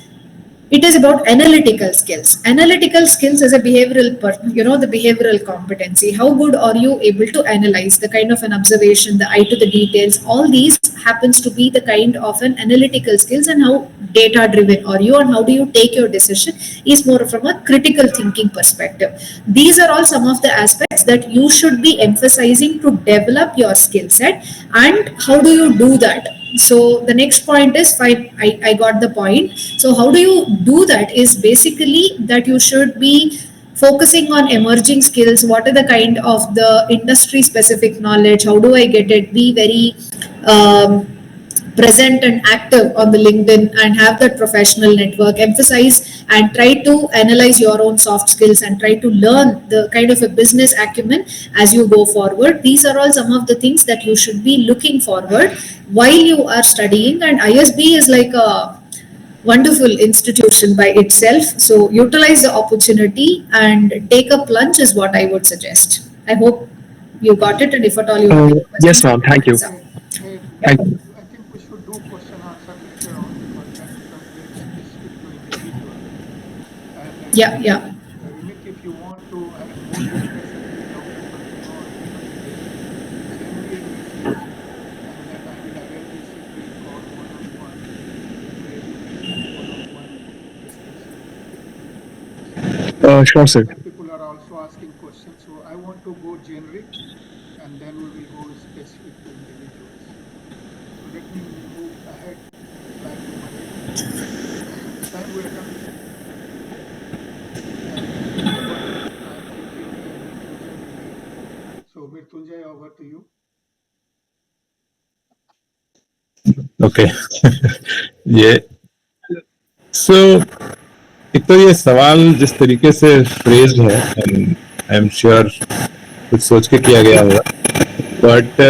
[SPEAKER 5] it is about analytical skills. Analytical skills is a behavioral the behavioral competency. How good are you able to analyze the kind of an observation, the eye to the details? All these happens to be the kind of an analytical skills, and how data driven are you, and how do you take your decision is more from a critical thinking perspective. These are all some of the aspects that you should be emphasizing to develop your skill set. And how do you do that? So the next point is fine, I got the point. So how do you do that is basically that you should be focusing on emerging skills. What are the kind of the industry specific knowledge? How do I get it? Be very present and active on the LinkedIn and have that professional network. Emphasize and try to analyze your own soft skills and try to learn the kind of a business acumen as you go forward. These are all some of the things that you should be looking forward while you are studying. And ISB is like a wonderful institution by itself. So utilize the opportunity and take a plunge is what I would suggest. I hope you got it, and if at all you have any questions.
[SPEAKER 4] Yes, ma'am. Thank you.
[SPEAKER 1] Hey,
[SPEAKER 4] Thank you.
[SPEAKER 1] I think we should do question answer later on because that becomes very specific to individual. And
[SPEAKER 5] Yeah.
[SPEAKER 1] Vivek, if you want to have more discussion with Dr. Patni on send me a message, and that I will arrange a separate call one-on-one where you can have one-on-one discussion.
[SPEAKER 4] Sure, sir.
[SPEAKER 1] People are also asking questions, so I want to go generic and then we will go specific to individuals. So let me move ahead back to my time we are coming. So Mrityunjay, over to you.
[SPEAKER 2] Okay. ये so एक तो ये सवाल जिस तरीके से phrased है, and I am sure कुछ सोच के किया गया होगा, but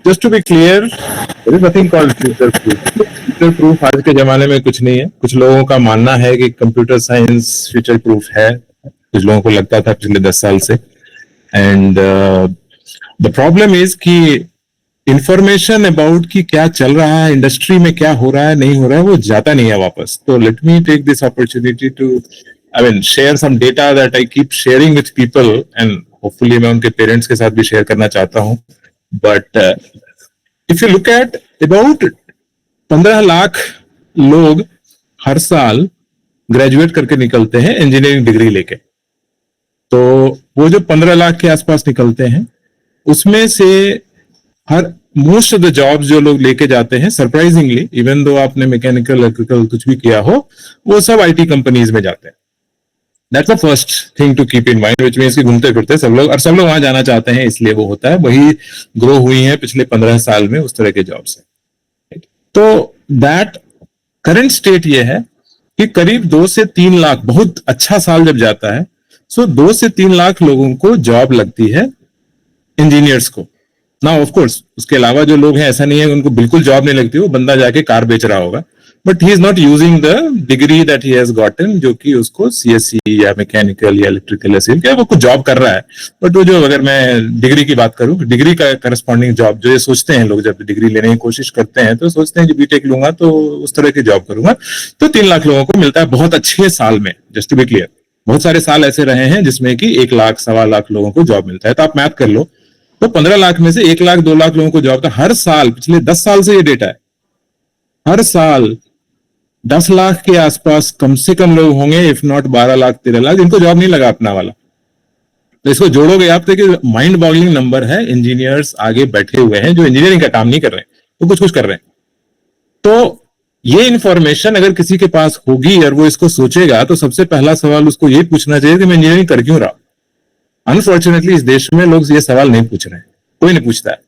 [SPEAKER 2] just to be clear, there is nothing called future proof. Future proof आज के जमाने में कुछ नहीं है. कुछ लोगों का मानना है कि कंप्यूटर साइंस फ्यूचर प्रूफ है, कुछ लोगों को लगता था पिछले 10 साल से. एंड द प्रॉब्लम इज कि इंफॉर्मेशन अबाउट कि क्या चल रहा है इंडस्ट्री में, क्या हो रहा है नहीं हो रहा है, वो जाता नहीं है वापस. तो let me take this opportunity to I mean share some data that I keep sharing with people, and hopefully मैं उनके पेरेंट्स के साथ भी शेयर करना चाहता हूं. But if you look at about 15 lakh लोग हर साल ग्रेजुएट करके निकलते हैं इंजीनियरिंग डिग्री लेके. तो वो जो 15 लाख के आसपास निकलते हैं उसमें से हर मोस्ट ऑफ द जॉब्स जो लोग लेके जाते हैं, सरप्राइजिंगली, इवन दो आपने मैकेनिकल इलेक्ट्रिकल कुछ भी किया हो, वो सब आईटी कंपनीज में जाते हैं. That's the first thing to keep in mind, which means कि घूमते फिरते सब लोग, और सब लोग वहां जाना चाहते हैं, इसलिए वो होता है. वही ग्रो हुई है पिछले 15 साल में उस तरह के जॉब्स है. तो दैट करंट स्टेट ये है कि करीब 2 से 3 लाख, बहुत अच्छा साल जब जाता है, सो 2 से 3 लाख लोगों को जॉब लगती है, इंजीनियर्स को. ना ऑफ कोर्स उसके अलावा जो लोग हैं, ऐसा नहीं है उनको बिल्कुल जॉब नहीं लगती, वो बंदा जाके कार बेच रहा होगा, but he is not using the degree that he has gotten, जो कि उसको सीएससी या मैकेनिकल या इलेक्ट्रिकल या सिविल क्या वो कुछ जॉब कर रहा है. बट वो जो, अगर मैं डिग्री की बात करूं, डिग्री का करस्पॉन्डिंग जॉब जो ये सोचते हैं लोग, जब डिग्री लेने की कोशिश करते हैं तो सोचते हैं कि बीटेक लूंगा तो उस तरह की जॉब करूंगा, तो 3 लाख लोगों को मिलता है बहुत अच्छे साल में. जस्ट टू बी क्लियर, बहुत सारे साल ऐसे रहे हैं जिसमें कि 1 लाख, 1.25 लाख लोगों को जॉब मिलता है. तो आप मैथ कर लो, तो 15 लाख में से 1 लाख 2 लाख लोगों को जॉब था हर साल. पिछले 10 साल से ये डेटा है. हर साल 10 लाख के आसपास कम से कम लोग होंगे, इफ नॉट 12 लाख 13 लाख, जिनको जॉब नहीं लगा अपना वाला. तो इसको जोड़ोगे आप तो कि माइंड बॉगलिंग नंबर है. इंजीनियर्स आगे बैठे हुए हैं जो इंजीनियरिंग का काम नहीं कर रहे हैं, वो कुछ कर रहे हैं. तो ये इंफॉर्मेशन अगर किसी के पास होगी और वो इसको सोचेगा, तो सबसे पहला सवाल उसको ये पूछना चाहिए कि मैं इंजीनियरिंग कर क्यों रहा. अनफॉर्चुनेटली इस देश में लोग ये सवाल नहीं पूछ रहे हैं, कोई नहीं पूछता है.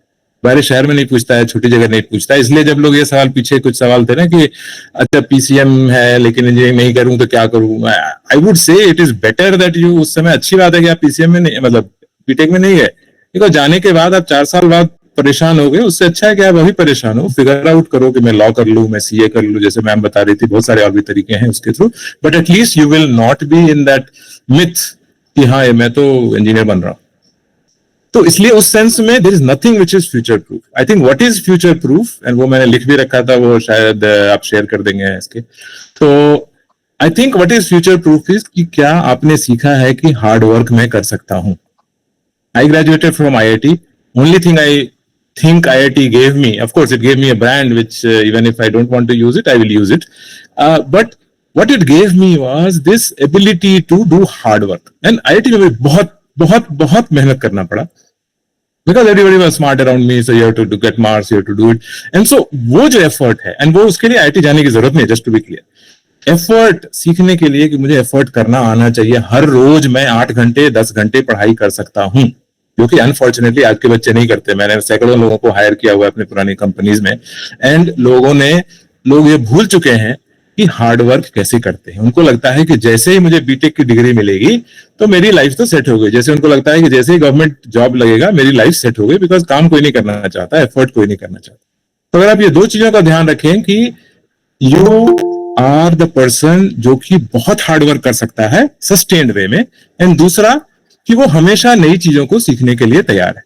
[SPEAKER 2] बड़े शहर में नहीं पूछता है, छोटी जगह नहीं पूछता है. इसलिए जब लोग ये सवाल, पीछे कुछ सवाल थे ना कि अच्छा पीसीएम है लेकिन इंजीनियरिंग नहीं करूं तो क्या करूं, I would say it is better that you, उस समय अच्छी बात है कि आप पीसीएम में नहीं, मतलब बीटेक में नहीं गए, बिकॉज जाने के बाद आप 4 साल बाद परेशान हो गए. उससे अच्छा है कि आप अभी परेशान हो, फिगर आउट करो कि मैं लॉ कर लूं, मैं सीए कर लूं, जैसे मैम बता रही थी, बहुत सारे और भी तरीके हैं उसके through. But at least you will not be in that myth कि हाँ मैं तो इंजीनियर बन रहा हूं. तो इसलिए उस सेंस में there is nothing which is future proof. I think what is future proof, and वो मैंने लिख भी रखा था, वो शायद आप शेयर कर देंगे इसके. तो I think what is future proof is कि क्या आपने सीखा है कि हार्ड वर्क मैं कर सकता हूं. I graduated from IIT. Only thing I think IIT gave me, of course it gave me a brand which even if I don't want to use it, I will use it, but what it gave me was this ability to do hard work. And IIT में बहुत मेहनत करना पड़ा, because everybody was smart around me, so you have to get marks, you have to do it, and so वो जो effort है, and वो उसके लिए IIT जाने की जरूरत नहीं, just to be clear. Effort सीखने के लिए कि मुझे एफर्ट करना आना चाहिए। हर रोज मैं 8 घंटे 10 घंटे पढ़ाई कर सकता हूं, जो कि अनफॉर्चुनेटली आज के बच्चे नहीं करते। मैंने सैकड़ों लोगों को हायर किया हुआ है अपनी पुरानी कंपनीज में, एंड लोग ये भूल चुके हैं कि हार्ड वर्क कैसे करते हैं। उनको लगता है कि जैसे ही मुझे बीटेक की डिग्री मिलेगी तो मेरी लाइफ तो सेट हो गई, जैसे उनको लगता है कि जैसे ही गवर्नमेंट जॉब लगेगा मेरी लाइफ सेट हो गई, बिकॉज काम कोई नहीं करना चाहता, एफर्ट कोई नहीं करना चाहता। तो अगर आप ये दो चीजों का ध्यान रखें कि यू आर द पर्सन जो कि बहुत हार्ड वर्क कर सकता है सस्टेन्ड वे में, एंड दूसरा कि वो हमेशा नई चीजों को सीखने के लिए तैयार है।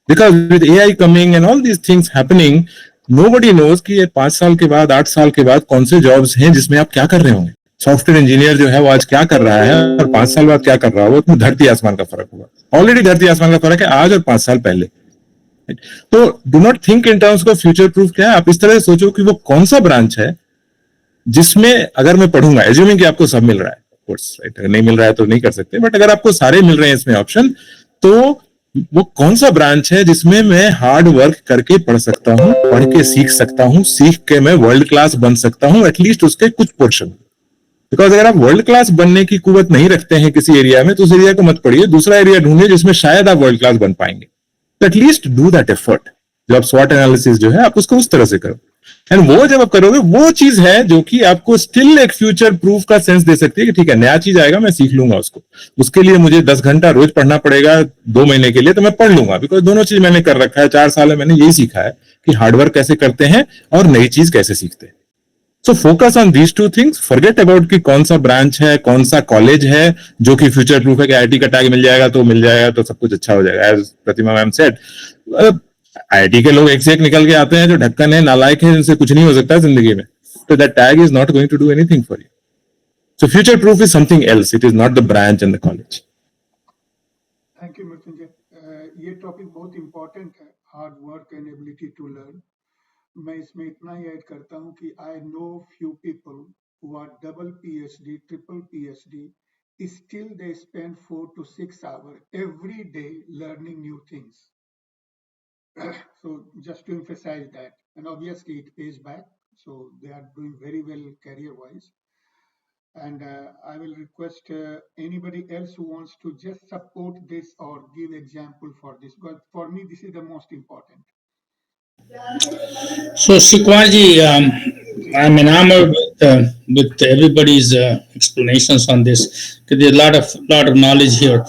[SPEAKER 2] Because with AI coming and all these things happening, nobody knows कि ये 5 साल के बाद 8 साल के बाद कौन से जॉब्स हैं जिसमें आप क्या कर रहे होंगे। सॉफ्टवेयर इंजीनियर जो है वो आज क्या कर रहा है और 5 साल बाद क्या कर रहा होगा, उसमें धरती आसमान का फर्क होगा। ऑलरेडी धरती आसमान का फर्क है आज और 5 साल पहले। तो do not think in terms of future proof क्या है, आप इस तरह से सोचो कि वो कौन सा ब्रांच है जिसमें अगर मैं पढ़ूंगा, एज्यूमिंग कि आपको सब मिल रहा है, कोर्स राइट, अगर नहीं मिल रहा है तो नहीं कर सकते, बट अगर आपको सारे मिल रहे हैं इसमें ऑप्शन, तो वो कौन सा ब्रांच है जिसमें मैं हार्ड वर्क करके पढ़ सकता हूं, पढ़ के सीख सकता हूं, सीख के मैं वर्ल्ड क्लास बन सकता हूं, एटलीस्ट उसके कुछ पोर्शन। बिकॉज अगर आप वर्ल्ड क्लास बनने की कुवत नहीं रखते हैं किसी एरिया में, तो उस एरिया को मत पढ़िए, दूसरा एरिया ढूंढिए जिसमें शायद आप वर्ल्ड क्लास बन पाएंगे। तो एटलीस्ट डू दैट एफर्ट। जब स्वॉट एनालिसिस जो है आप उसको उस तरह से करो, एंड वो जब आप करोगे वो चीज है जो कि आपको स्टिल एक फ्यूचर प्रूफ का सेंस दे सकती है कि ठीक है नया चीज आएगा मैं सीख लूंगा उसको। उसके लिए मुझे 10 घंटा रोज पढ़ना पड़ेगा 2 महीने के लिए, तो मैं पढ़ लूंगा, बिकॉज दोनों चीज मैंने कर रखा है। 4 साल में मैंने यही सीखा है कि हार्डवर्क कैसे करते हैं और नई चीज कैसे सीखते हैं। So focus on these 2 things, forget about कि कौन सा ब्रांच है, कौन सा कॉलेज है जो कि फ्यूचर प्रूफ है कि आईआईटी का टैग मिल जाएगा तो सब कुछ अच्छा हो जाएगा। एज प्रतिमा मैम सेड, आईआईटी के लोग एक से एक निकल के आते हैं जो ढक्कन है, नालायक है, जिनसे कुछ नहीं हो सकता जिंदगी में। तो that tag is not going to do anything for you. So future proof is something else, it is not the branch and the college.
[SPEAKER 1] Thank you Mrityunjay. ये टॉपिक बहुत इंपॉर्टेंट है, hard work and ability to learn. मैं इसमें इतना ही add करता हूँ कि I know few people who are double PhD, triple PhD, still they spend 4 to 6 hours every day learning new things. So just to emphasize that, and obviously it pays back, so they are doing very well career wise. And I will request anybody else who wants to just support this or give example for this, because for me this is the most important.
[SPEAKER 3] So Shikwar ji, I'm enamored with everybody's explanations on this, because there's a lot of knowledge here.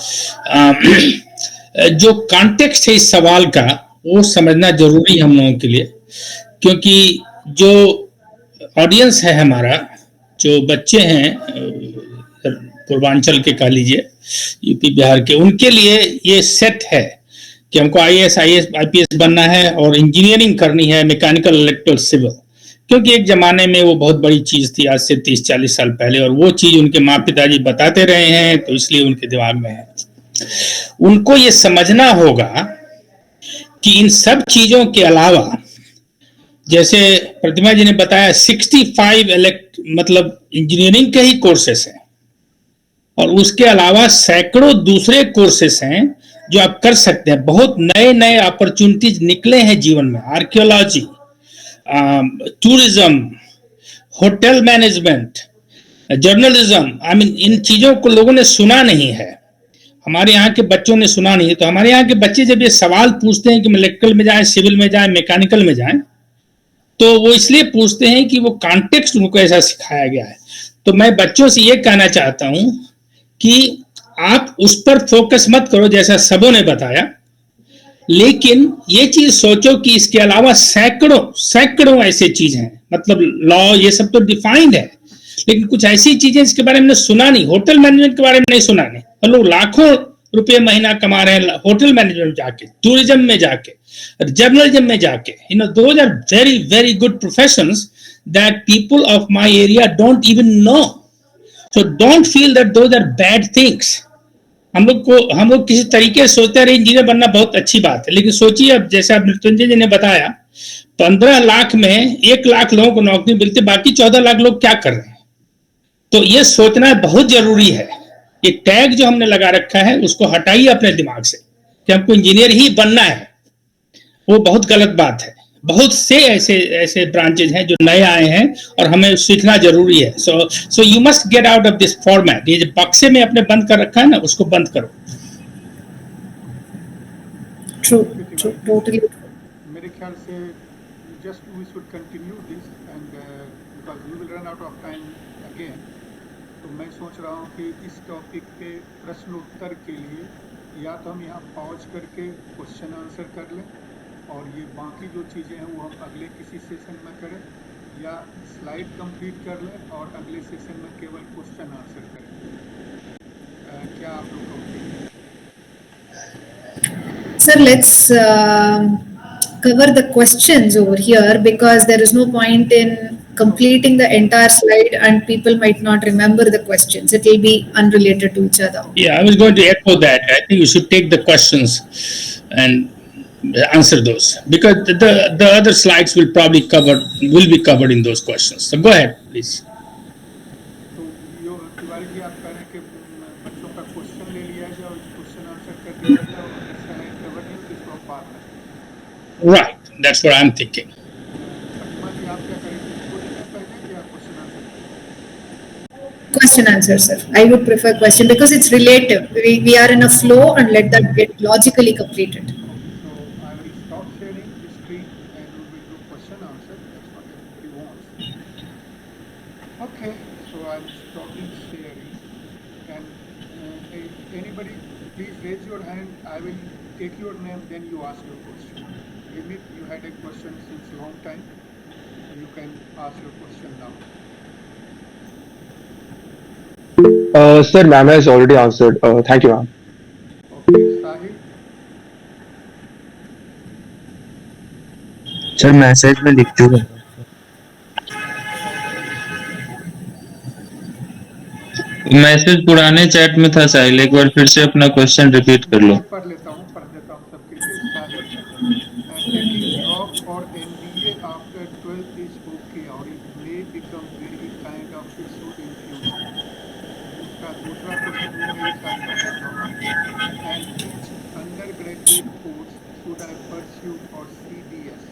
[SPEAKER 3] जो context है इस सवाल का वो समझना जरूरी है हम लोगों के लिए, क्योंकि जो ऑडियंस है हमारा, जो बच्चे हैं पूर्वांचल के कह लीजिए, यूपी बिहार के, उनके लिए ये सेट है कि हमको आईएएस आईपीएस बनना है और इंजीनियरिंग करनी है, मैकेनिकल, इलेक्ट्रिकल, सिविल, क्योंकि एक जमाने में वो बहुत बड़ी चीज थी, आज से 30-40 साल पहले, और वो चीज उनके माँ पिताजी बताते रहे हैं तो इसलिए उनके दिमाग में है। उनको ये समझना होगा कि इन सब चीजों के अलावा, जैसे प्रतिमा जी ने बताया, 65 मतलब इंजीनियरिंग के ही कोर्सेस हैं, और उसके अलावा सैकड़ों दूसरे कोर्सेस हैं जो आप कर सकते हैं। बहुत नए नए अपॉर्चुनिटीज निकले हैं जीवन में, archaeology, tourism, hotel management, journalism. I mean in चीजों को लोगों ने सुना नहीं है, हमारे यहाँ के बच्चों ने सुना नहीं है। तो हमारे यहाँ के बच्चे जब ये सवाल पूछते हैं कि इलेक्ट्रिकल में जाए, सिविल में जाए, मैकेनिकल में जाए, तो वो इसलिए पूछते हैं कि वो कॉन्टेक्स्ट उनको ऐसा सिखाया गया है। तो मैं बच्चों से ये कहना चाहता हूं कि आप उस पर फोकस मत करो जैसा सबों ने बताया, लेकिन ये चीज सोचो कि इसके अलावा सैकड़ों ऐसे चीज हैं, मतलब लॉ ये सब तो डिफाइंड है, लेकिन कुछ ऐसी चीजें जिसके बारे में सुना नहीं। होटल मैनेजमेंट के बारे में नहीं सुना नहीं, और लोग लाखों रुपए महीना कमा रहे हैं होटल मैनेजमेंट जाके, टूरिज्म में जाके, जर्नलिज्म में जाके। You know, those are very very good professions that people of my area don't even know. So don't feel that those are bad things. हम लोग किसी तरीके से सोचते रहे इंजीनियर बनना बहुत अच्छी बात है, लेकिन सोचिए अब, जैसे आप मृत्युंजय जी ने बताया, 15 लाख में 1 लाख लोगों को नौकरी मिलती, बाकी 14 लाख लोग क्या कर रहे हैं। तो ये सोचना बहुत जरूरी है। ये टैग जो हमने लगा रखा है उसको हटाइए अपने दिमाग से कि हमको इंजीनियर ही बनना है, वो बहुत गलत बात है। बहुत से ऐसे ऐसे ब्रांचेज हैं जो नए आए हैं और हमें सीखना जरूरी है. So you must get out of this format. ये जो बक्से में अपने बंद कर रखा है ना, उसको बंद करो.
[SPEAKER 5] True, true, totally.
[SPEAKER 1] मेरे ख्याल से just we should continue this and because we will run out of time again. तो मैं सोच रहा हूँ कि इस टॉपिक पे प्रश्न उत्तर के लिए या तो हम यहाँ पॉज करके क्वेश्चन आंसर कर लें और ये बाकी जो चीज़ें हैं वो हम अगले किसी सेशन में करें, या स्लाइड कंप्लीट कर लें और अगले सेशन में केवल क्वेश्चन आंसर करें. क्या आप लोग का opinion है?
[SPEAKER 5] Sir, let's cover the questions over here because there is no point in completing the entire slide and people might not remember the questions. It will be unrelated to each other.
[SPEAKER 3] Yeah, I was going to echo that. I think you should take the questions and answer those because the other slides will be covered in those questions. So go ahead, please.
[SPEAKER 1] तो तिवारी जी आप कह रहे हैं कि बच्चों का question ले लिया जाए और क्वेश्चन आंसर कर दिया जाए और स्लाइड कवर नहीं होती इसको आप बात करें.
[SPEAKER 3] Right, that's what I'm thinking.
[SPEAKER 1] प्रतिमा जी आप क्या करेंगे, इसको लेना पहले या क्वेश्चन आंसर करेंगे?
[SPEAKER 5] Question answer, sir. I would prefer question because it's relative. We are in a flow and let that get logically completed.
[SPEAKER 1] So I will stop sharing the screen and we will do question answer. That's what everybody wants. Okay, so I'm stopping sharing. And anybody, please raise your hand. I will take your name, then you ask your question. Maybe you had a question since long time. You can ask your question now.
[SPEAKER 4] Sir, ma'am has already answered. Thank you, ma'am.
[SPEAKER 1] Okay, Sahil.
[SPEAKER 8] Sir message में लिख दूंगा.
[SPEAKER 6] Message पुराने chat में था साहिल, एक बार फिर से अपना क्वेश्चन रिपीट कर लो.
[SPEAKER 1] पढ़ देता हूँ सबके लिए. Sahil, taking drop or MBA after 12th is okay or it may become very kind of issue in future. उसका दूसरा क्वेश्चन वो मेरे साथ कर देता हूँ. And which undergraduate course should I pursue or CDS?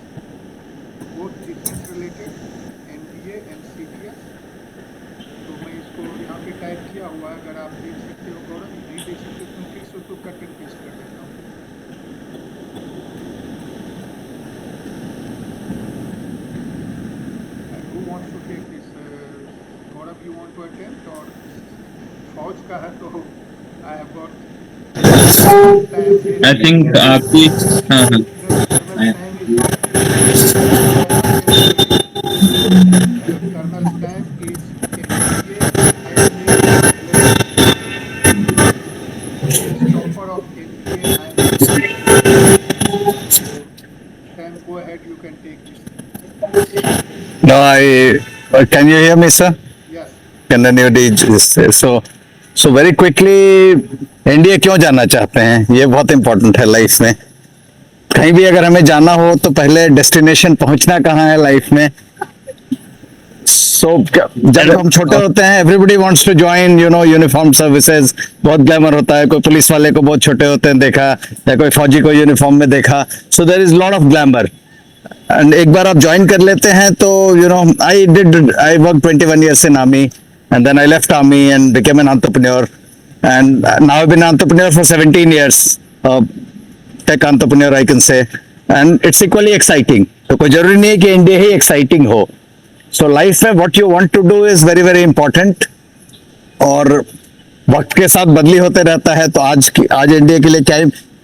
[SPEAKER 1] Both defense related, MBA and CDS. तो मैं इसको यहाँ पे टाइप किया हुआ है, अगर आप देख सकते हो गौरव, नहीं देख सकते तो मैं फिर से उसको कट एंड पेस्ट कर देता हूँ. And who wants to take this? Gaurav, you want to attempt or फौज का है तो I have got
[SPEAKER 6] I think आपकी हाँ हाँ
[SPEAKER 1] Colonel Stamp is stopper of NBA. Stamp, go ahead, you can take this.
[SPEAKER 9] No, can you hear me, sir?
[SPEAKER 1] Yes.
[SPEAKER 9] So very quickly, India क्यों जाना चाहते हैं, ये बहुत इंपॉर्टेंट है लाइफ में. कहीं भी अगर हमें जाना हो तो पहले डेस्टिनेशन पहुंचना कहाँ है लाइफ में. जब हम छोटे होते हैं, everybody wants to join uniform services. बहुत ग्लैमर होता है. कोई पुलिस वाले को बहुत छोटे होते हैं देखा, या कोई फौजी को यूनिफॉर्म में देखा. So there is lot of glamour. And एक बार आप ज्वाइन कर लेते हैं तो I work 21 years in army and then I left army and became an entrepreneur and now I've been an entrepreneur for 17 years, tech entrepreneur I can say, and it's equally exciting. तो कोई जरूरी नहीं है कि India ही exciting हो. So life में what you want to do is very very important और वक्त के साथ बदली होते रहता है. तो आज इंडिया के लिए क्या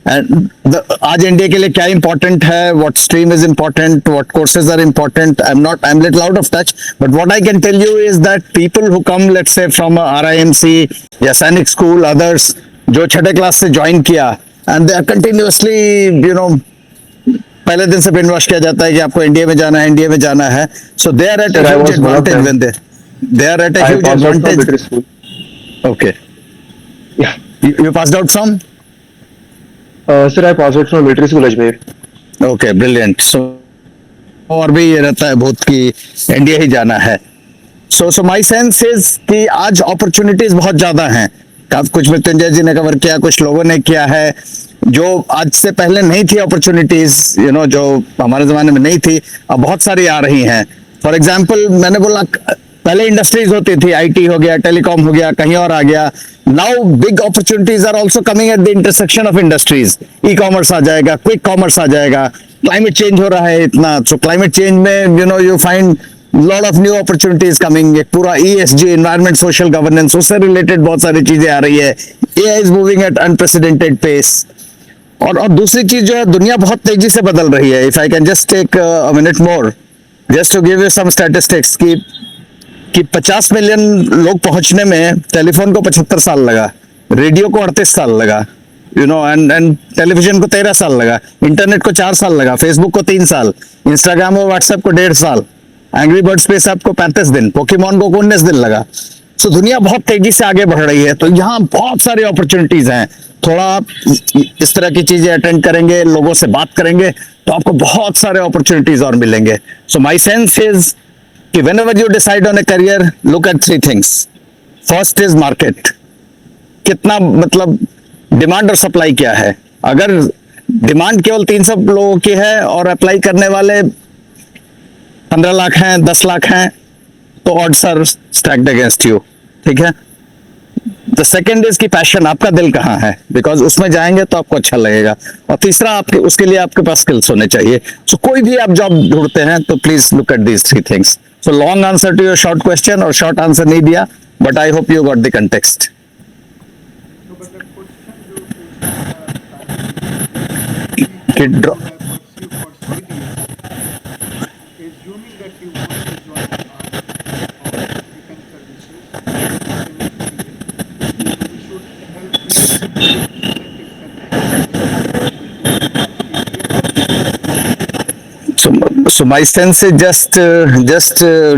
[SPEAKER 9] आज इंडिया के लिए क्या इंपॉर्टेंट है, what stream is important, what courses are important, I am little out of touch, but what I can tell you is that people who come let's say from RIMC या सैनिक school, others जो छठे class से join किया and they are continuously पहले दिन से brain wash किया जाता है कि आपको इंडिया में जाना है, इंडिया में जाना है. So they are at a huge advantage when they are at a huge advantage. Okay, you passed out from?
[SPEAKER 4] Sir, I passed out from military school Ajmer.
[SPEAKER 9] Okay, brilliant. So और भी ये रहता है बहुत कि इंडिया ही जाना है. So my sense is कि आज अपॉर्चुनिटीज बहुत ज्यादा हैं. कुछ मृत्युंजय जी ने कवर किया, कुछ लोगों ने किया है. जो आज से पहले नहीं थी अपॉर्चुनिटीज, जो हमारे जमाने में नहीं थी, अब बहुत सारी आ रही हैं. फॉर एग्जाम्पल, मैंने बोला पहले इंडस्ट्रीज होती थी, आईटी हो गया, टेलीकॉम हो गया, कहीं और आ गया. Now big opportunities are also coming at the intersection of industries. E commerce आ जाएगा, क्विक कॉमर्स आ जाएगा. क्लाइमेट चेंज हो रहा है इतना, तो क्लाइमेट चेंज में you find lot of new opportunities coming. एक पूरा ESG, एनवायरमेंट सोशल गवर्नेंस, उससे रिलेटेड बहुत सारी चीजें आ रही है. AI is moving at unprecedented pace. और दूसरी चीज जो है, दुनिया बहुत तेजी से बदल रही है. If I can just take a minute more just to give you some statistics कि 50 मिलियन लोग पहुंचने में टेलीफोन को 75 साल लगा, रेडियो को 38 साल लगा, एंड टेलीविजन को 13 साल लगा, इंटरनेट को 4 साल लगा, फेसबुक को 3 साल, इंस्टाग्राम और व्हाट्सएप को 1.5 साल, एंग्री बर्ड स्पेस ऐप को 35 दिन, पोकेमॉन को 19 दिन लगा. तो दुनिया बहुत तेजी से आगे बढ़ रही है, तो यहाँ बहुत सारी अपॉर्चुनिटीज हैं. थोड़ा आप इस तरह की चीजें अटेंड करेंगे, लोगों से बात करेंगे, तो आपको बहुत सारे अपॉर्चुनिटीज और मिलेंगे. सो माय सेंस इज कि whenever you decide on a career, look at 3 things. First is market. कितना, मतलब डिमांड और सप्लाई क्या है. अगर डिमांड केवल 300 लोगों की है और अप्लाई करने वाले 15 लाख हैं, 10 लाख हैं, तो odds are stacked against you. ठीक है. द सेकेंड इज की पैशन, आपका दिल कहाँ है, बिकॉज उसमें जाएंगे तो आपको अच्छा लगेगा. और तीसरा, आपके उसके लिए आपके पास स्किल्स होने चाहिए. सो कोई भी आप जॉब ढूंढते हैं तो please look at these 3 things. So long answer to your short question, और शॉर्ट आंसर नहीं दिया, but I hope you got the context.
[SPEAKER 1] So, but the question जो
[SPEAKER 9] Kid
[SPEAKER 1] you
[SPEAKER 9] drop.
[SPEAKER 1] have pursued for CDS, assuming that you want to join our defense services, we should help you
[SPEAKER 9] So my sense is just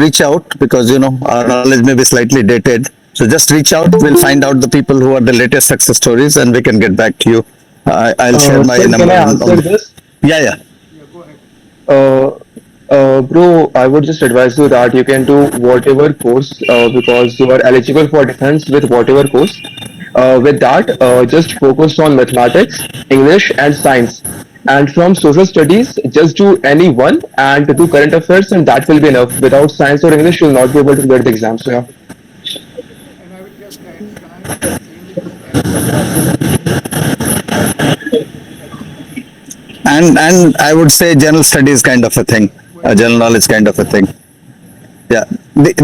[SPEAKER 9] reach out, because our knowledge may be slightly dated. So just reach out. We'll find out the people who are the latest success stories, and we can get back to you. I'll share my
[SPEAKER 8] Sir,
[SPEAKER 9] number.
[SPEAKER 8] can I answer this?
[SPEAKER 9] Yeah.
[SPEAKER 1] Yeah, go ahead.
[SPEAKER 8] Bro, I would just advise you that you can do whatever course because you are eligible for defense with whatever course. With that, just focus on mathematics, English, and science. And from social studies, just do any one and do current affairs, and that will be enough. Without science or English, you'll not be able to clear the exam. So yeah.
[SPEAKER 1] And I will just add science,
[SPEAKER 9] And I would say general studies kind of a thing, general knowledge kind of a thing. Yeah,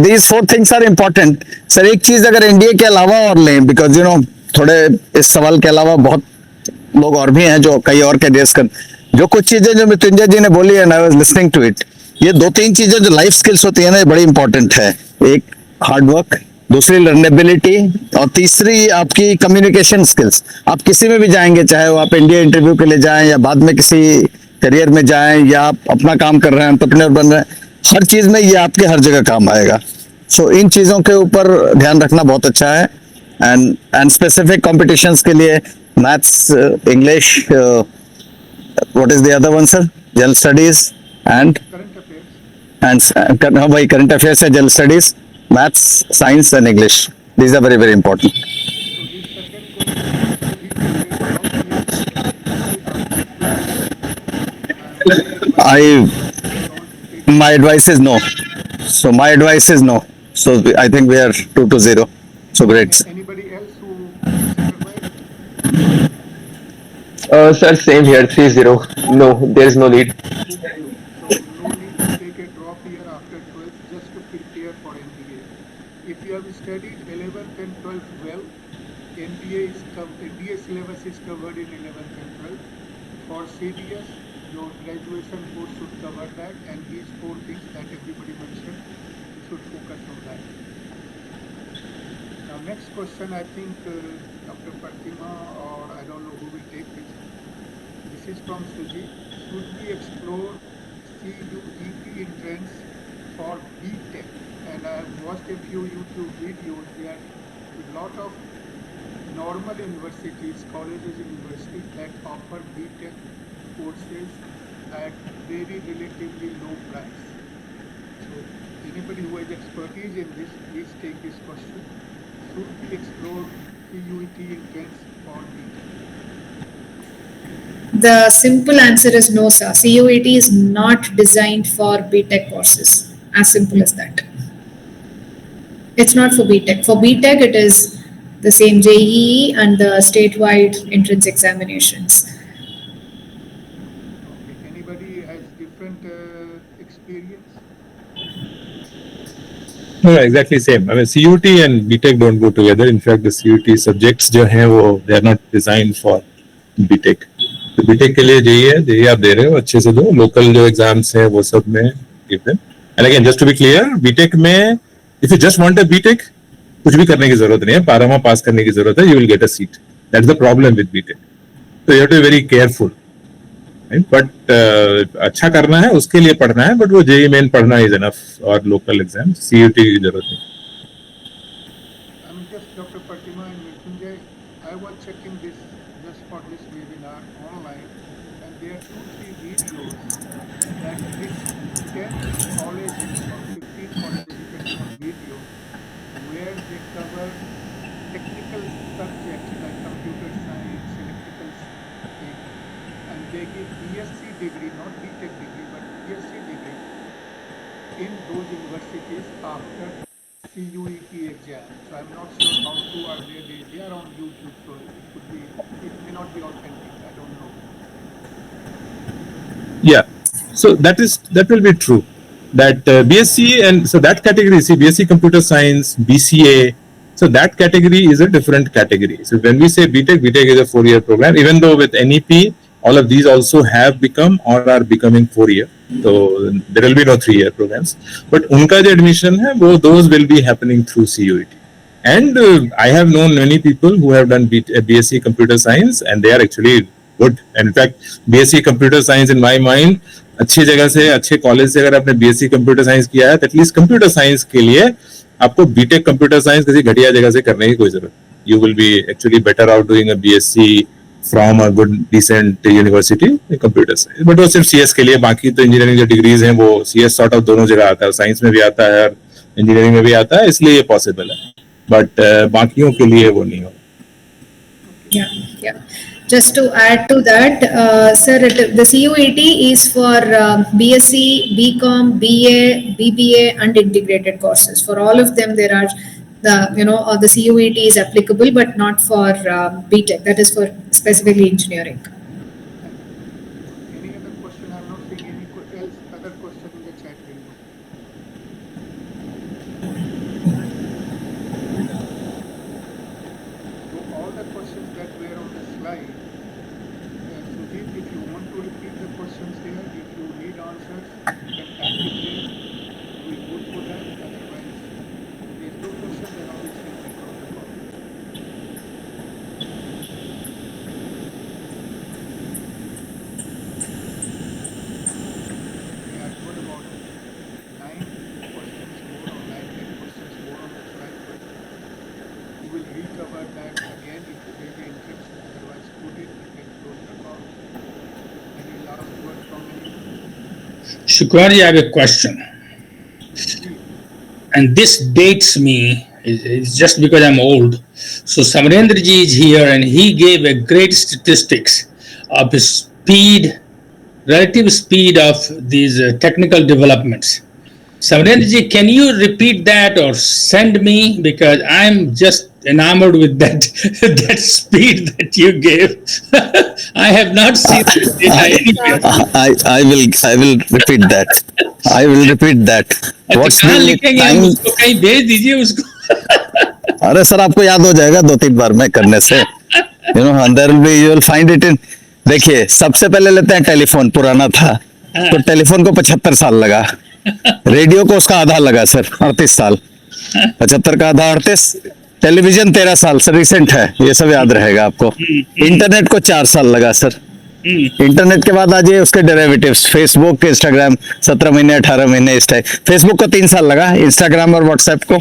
[SPEAKER 9] these 4 things are important. Sir एक चीज अगर NDA के अलावा और लें, because थोड़े इस सवाल के अलावा बहुत लोग और भी हैं जो कई और कैरियर्स कर, जो कुछ चीजें जो मृत्युंजय जी ने बोली and I was listening to it, ये 2-3 चीजें जो लाइफ स्किल्स होती है ना, ये बड़ी इंपॉर्टेंट है. एक हार्ड वर्क, दूसरी लर्नेबिलिटी, और तीसरी आपकी कम्युनिकेशन स्किल्स. आप किसी में भी जाएंगे, चाहे वो आप इंडिया इंटरव्यू के लिए जाएं या बाद में किसी करियर में जाएं, या आप अपना काम कर रहे हैं, एंटरप्रेन्योर बन रहे हैं, हर चीज में ये आपके हर जगह काम आएगा. सो इन चीजों के ऊपर ध्यान रखना बहुत अच्छा है. एंड स्पेसिफिक कॉम्पिटिशन्स के लिए maths, English, what is the other one sir, general studies and
[SPEAKER 1] current affairs.
[SPEAKER 9] हाँ भाई, करंट अफेयर्स है, general studies, maths, science and English. These are very very important. My advice is no. So my advice is no. So I think we are 2-0. So great.
[SPEAKER 1] Anybody else who
[SPEAKER 8] Sir, same here, 3-0. No, there is no need.
[SPEAKER 1] so no need to take a drop year after 12th just to prepare for MBA. If you have studied 11th and 12th well, MBA syllabus is covered in 11th and 12th. For CDS, your graduation course should cover that, and these 4 things that everybody mentioned, you should focus on that. Now next question, I think Dr. Pratima, or I don't know who will take this. This is from Suji. Should we explore CUET entrance for BTech? And I have watched a few YouTube videos where a lot of normal universities, colleges and universities that offer BTech courses at very relatively low price. So anybody who has expertise in this, please take this question. Should we explore CUET entrance for BTech?
[SPEAKER 5] The simple answer is no, sir. CUET is not designed for BTech courses. As simple as that. It's not for BTech. For BTech, it is the same JEE and the statewide entrance examinations.
[SPEAKER 1] Okay. Anybody has different experience?
[SPEAKER 2] No, exactly same. I mean, CUT and BTech don't go together. In fact, the CUT subjects जो हैं वो they are not designed for BTech. तो BTech के लिए JEE है, JEE आप दे रहे हो, अच्छे से दो. Local जो exams हैं वो सब में give them. And again, just to be clear, BTech में if you just want a BTech, कुछ भी करने की जरूरत नहीं है. 12वां पास करने की जरूरत है. You will get a seat. That's the problem with BTech. So you have to be very careful. But अच्छा करना है उसके लिए पढ़ना है, बट वो जेई मेन पढ़ना इज इनफ और लोकल एग्जाम सीयूटी की जरूरत नहीं.
[SPEAKER 1] I'm just Dr. Pratima and Mrityunjay. I was checking this just for this webinar online, and there are 2-3 videos that this 10 colleges or 15 colleges depending on video, where they cover technical subjects like computer science, electrical thing, and they give BSc degree, not BTech degree, but BSc degree in those universities after CUET exam. So I'm not sure how true are they. They are on YouTube, so it could be, it may not be authentic. I don't know.
[SPEAKER 2] Yeah, so that will be true. That BSc and so that category, see BSc Computer Science, BCA, so that category is a different category. So when we say BTech is a 4-year program. Even though with NEP, all of these also have become or are becoming 4-year. So there will be no 3-year programs. But unka jo admission hai, those will be happening through CUET. And I have known many people who have done BSc Computer Science, and they are actually good. And in fact, BSc Computer Science in my mind, अच्छी जगह से अच्छे college से अगर आपने BSc computer science किया है, at least computer science के लिए आपको बीटेक कंप्यूटर साइंस किसी घटिया जगह से करने की कोई जरूरत. You will be actually better out doing a BSc from a good decent university computer science. बट वो सिर्फ CS के लिए, बाकी तो इंजीनियरिंग जो डिग्रीज हैं वो CS सॉर्ट ऑफ दोनों जगह आता है, साइंस में भी आता है और इंजीनियरिंग में भी आता है, इसलिए ये पॉसिबल है. बट बाकियों के लिए वो नहीं होगा.
[SPEAKER 5] Yeah. Just to add to that, sir, the CUET is for BSc, BCom, BA, BBA, and integrated courses. For all of them, there are the CUET is applicable, but not for BTech. That is for specifically engineering.
[SPEAKER 1] Any other question? I'm not seeing any other question in the chat window. So all the questions that were on the slide, Sujit, if you want to repeat the questions here, if you need answers, you can type it there. We'll go through that. Otherwise, if there's no question, then obviously we close the call. We have got about 9 questions more or 10 questions more on the slide, but we will recover that again if there is interest. Otherwise, put it, we can close the call. Any last word from anyone?
[SPEAKER 3] Shukwarji, I have a question. And this dates me, it's just because I'm old. So Samrendraji is here and he gave a great statistics of the speed, relative speed of these technical developments. Samrendraji, can you repeat that or send me? Because I'm just enamored with that that speed that you gave. I have not seen it anywhere.
[SPEAKER 9] I will repeat that. I will repeat that. What's
[SPEAKER 3] कहाँ
[SPEAKER 9] the
[SPEAKER 3] लिखेंगे हम
[SPEAKER 9] time?
[SPEAKER 3] उसको, कहीं भेज दीजिए उसको.
[SPEAKER 9] अरे sir आपको याद हो जाएगा 2-3 बार में करने से. And there will be, you will find it in. देखिए सबसे पहले लेते हैं टेलीफोन, पुराना था तो टेलीफोन को 75 साल लगा, रेडियो को उसका आधा लगा सर, 38 साल, 75 का आधा 38, टेलीविजन 13 साल सर, रिसेंट है, ये सब याद रहेगा आपको. इंटरनेट को 4 साल लगा सर. इंटरनेट के बाद आ जाइए उसके डेरिवेटिव्स, फेसबुक, इंस्टाग्राम 17 महीने 18 महीने इस टाइप. फेसबुक को 3 साल लगा, इंस्टाग्राम और व्हाट्सएप को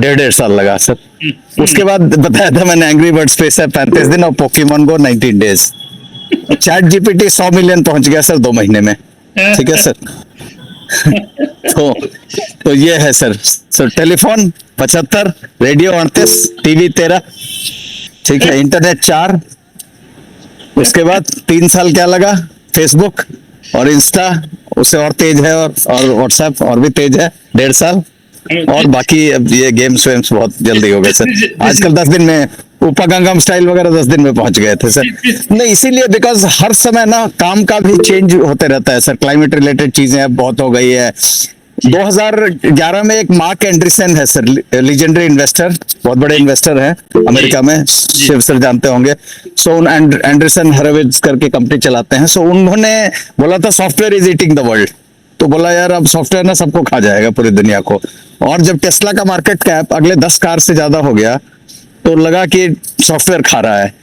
[SPEAKER 9] 1.5 साल लगा सर. उसके बाद बताया था मैंने एंग्री बर्ड्स स्पेस है 35 दिन और पोकेमॉन गो 19 डेज. चैट जीपीटी 100 मिलियन पहुंच गया सर 2 महीने में. ठीक है सर. तो ये है सर टेलीफोन 75, रेडियो 38, टीवी 13, ठीक है, इंटरनेट 4, उसके बाद 3 साल क्या लगा, फेसबुक और इंस्टा, उससे और तेज है, और व्हाट्सएप और भी तेज है, 1.5 साल। और बाकी अब ये गेम्स वेम्स बहुत जल्दी हो गए सर। आजकल 10 दिन में ऊपा गंगम स्टाइल वगैरह 10 दिन में पहुंच गए थे सर। नहीं, इसीलिए बिकॉज हर समय ना काम का भी चेंज होते रहता है सर, क्लाइमेट रिलेटेड चीजें अब बहुत हो गई है। 2011 में एक मार्क एंडरसन है सर, लीजेंडरी इन्वेस्टर, बहुत बड़े इन्वेस्टर हैं अमेरिका में, शिव सर जानते होंगे। सो एंडरसन हरोविट्ज करके कंपनी चलाते हैं। सो उन्होंने बोला था software is eating the world, तो बोला यार अब सॉफ्टवेयर ना सबको खा जाएगा, पूरी दुनिया को। और जब टेस्ला का मार्केट कैप अगले 10 कार से ज्यादा हो गया तो लगा कि सॉफ्टवेयर खा रहा है।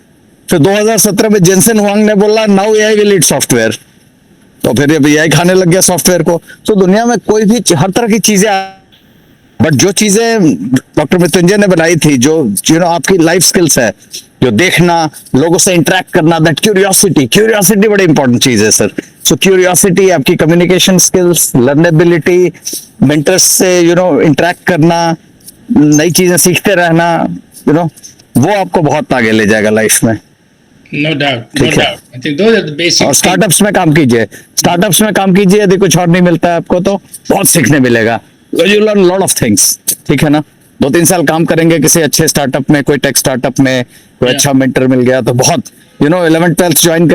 [SPEAKER 9] फिर 2017 में जेनसन हुआंग ने बोला now AI will eat software, तो फिर ये एआई खाने लग गया सॉफ्टवेयर को। तो दुनिया में कोई भी हर तरह की चीजें, बट जो चीजें डॉक्टर मृत्युंजय ने बनाई थी, जो आपकी लाइफ स्किल्स है, जो देखना, लोगों से इंटरेक्ट करना, दैट क्यूरियोसिटी बड़ी इंपॉर्टेंट चीज है सर। सो क्यूरियोसिटी, आपकी कम्युनिकेशन स्किल्स, लर्नेबिलिटी, मेंटर्स से इंटरेक्ट करना, नई चीजें सीखते रहना, वो आपको बहुत आगे ले जाएगा लाइफ में।
[SPEAKER 3] No doubt, no
[SPEAKER 9] ठीक है।
[SPEAKER 3] doubt. I think those are the basic.
[SPEAKER 9] और स्टार्टअप्स में काम कीजिए, यदि कुछ और नहीं मिलता है आपको तो बहुत सीखने मिलेगा। You learn lot of things, ठीक है ना। 2-3 साल काम करेंगे किसी अच्छे स्टार्टअप में, कोई टेक स्टार्टअप में, कोई अच्छा मेंटर मिल गया तो बहुत 11th 12th ज्वाइन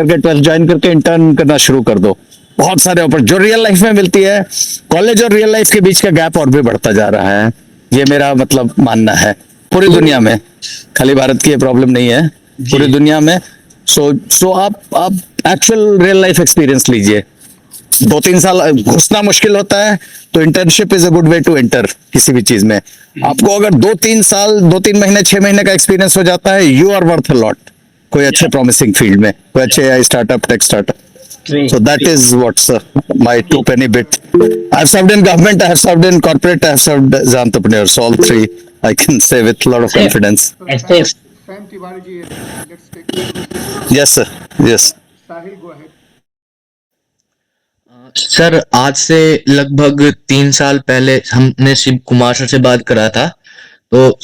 [SPEAKER 9] करके इंटर्न करना शुरू कर दो। बहुत सारे ऑफर जो रियल लाइफ में मिलती है, कॉलेज और रियल लाइफ के बीच का गैप और भी बढ़ता जा रहा है, ये मेरा मतलब मानना है। पूरी दुनिया में, खाली भारत की ये प्रॉब्लम नहीं है, पूरी दुनिया में। सो आप एक्चुअल रियल लाइफ एक्सपीरियंस लीजिए। 2-3 साल घुसना मुश्किल होता है, तो internship is a good way to enter किसी भी चीज में। आपको अगर 2-3 साल, 2-3 महीने, 6 महीने का एक्सपीरियंस हो जाता है, you are worth a lot कोई अच्छे प्रॉमिसिंग फील्ड में, कोई अच्छे AI startup, tech startup. So that is what's my 2 penny bit. I've served in government, I have served in corporate, I have served as an entrepreneur. So all three I can say with a lot of confidence.
[SPEAKER 3] Of course.
[SPEAKER 1] Sam Tiwari ji, let's take
[SPEAKER 9] Yes sir, yes.
[SPEAKER 1] Sahil, go ahead.
[SPEAKER 10] Sir आज से लगभग 3 साल पहले हमने Shiv Kumar sir से बात करा था, तो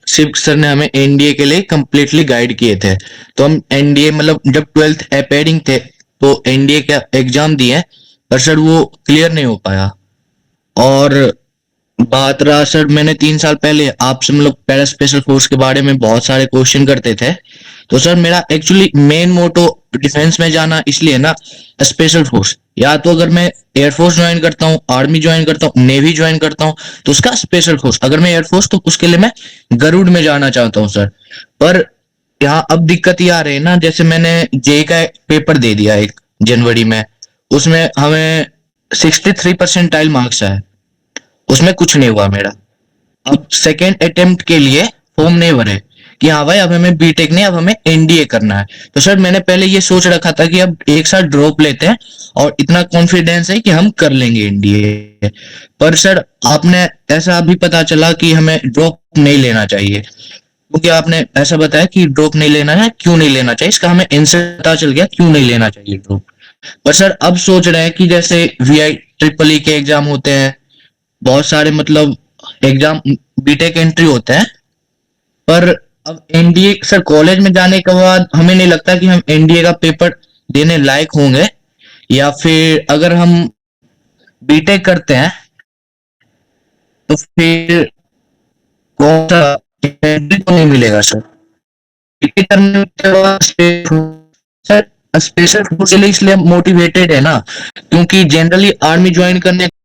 [SPEAKER 10] शिव सर ने हमें एनडीए के लिए कंप्लीटली गाइड किए थे। तो हम एनडीए मतलब जब 12th अपेयरिंग थे तो एनडीए का एग्जाम दिए, पर सर वो क्लियर नहीं हो पाया। और बात रहा सर, मैंने 3 साल पहले आपसे मतलब पैरा स्पेशल फोर्स के बारे में बहुत सारे क्वेश्चन करते थे, तो सर मेरा एक्चुअली मेन मोटो डिफेंस में जाना इसलिए ना, स्पेशल फोर्स, या तो अगर मैं एयरफोर्स ज्वाइन करता हूँ, आर्मी ज्वाइन करता हूँ, नेवी ज्वाइन करता हूँ, तो उसका स्पेशल फोर्स, अगर मैं एयरफोर्स तो उसके लिए मैं गरुड़ में जाना चाहता हूँ सर। पर यहाँ अब दिक्कत ये आ रही है ना, जैसे मैंने जेई का पेपर दे दिया 1 जनवरी में, उसमें हमें 63 परसेंटाइल मार्क्स आए, उसमें कुछ नहीं हुआ मेरा। अब सेकेंड अटेम्प्ट के लिए फॉर्म नहीं भरे कि हाँ भाई अब हमें बीटेक नहीं, अब हमें एनडीए करना है। तो सर मैंने पहले ये सोच रखा था कि अब एक साथ ड्रॉप लेते हैं और इतना कॉन्फिडेंस है कि हम कर लेंगे एनडीए। पर सर आपने ऐसा अभी पता चला कि हमें ड्रॉप नहीं लेना चाहिए, क्योंकि आपने ऐसा बताया कि ड्रॉप नहीं लेना है, क्यों नहीं लेना चाहिए, इसका हमें आंसर पता चल गया क्यों नहीं लेना चाहिए ड्रॉप। पर सर अब सोच रहे हैं कि जैसे वीआई ट्रिपल ई के एग्जाम होते हैं, बहुत सारे मतलब एग्जाम बीटेक एंट्री होते हैं, पर अब एनडीए सर कॉलेज में जाने के बाद हमें नहीं लगता कि हम एनडीए का पेपर देने लायक होंगे, या फिर अगर हम बीटेक करते हैं तो फिर कौन सा एंट्री तो नहीं मिलेगा सर। बीटेक करने के बाद सर स्पेशल फोर्स के लिए इसलिए मोटिवेटेड है ना, क्योंकि जनरली आर्मी ज्वाइन करने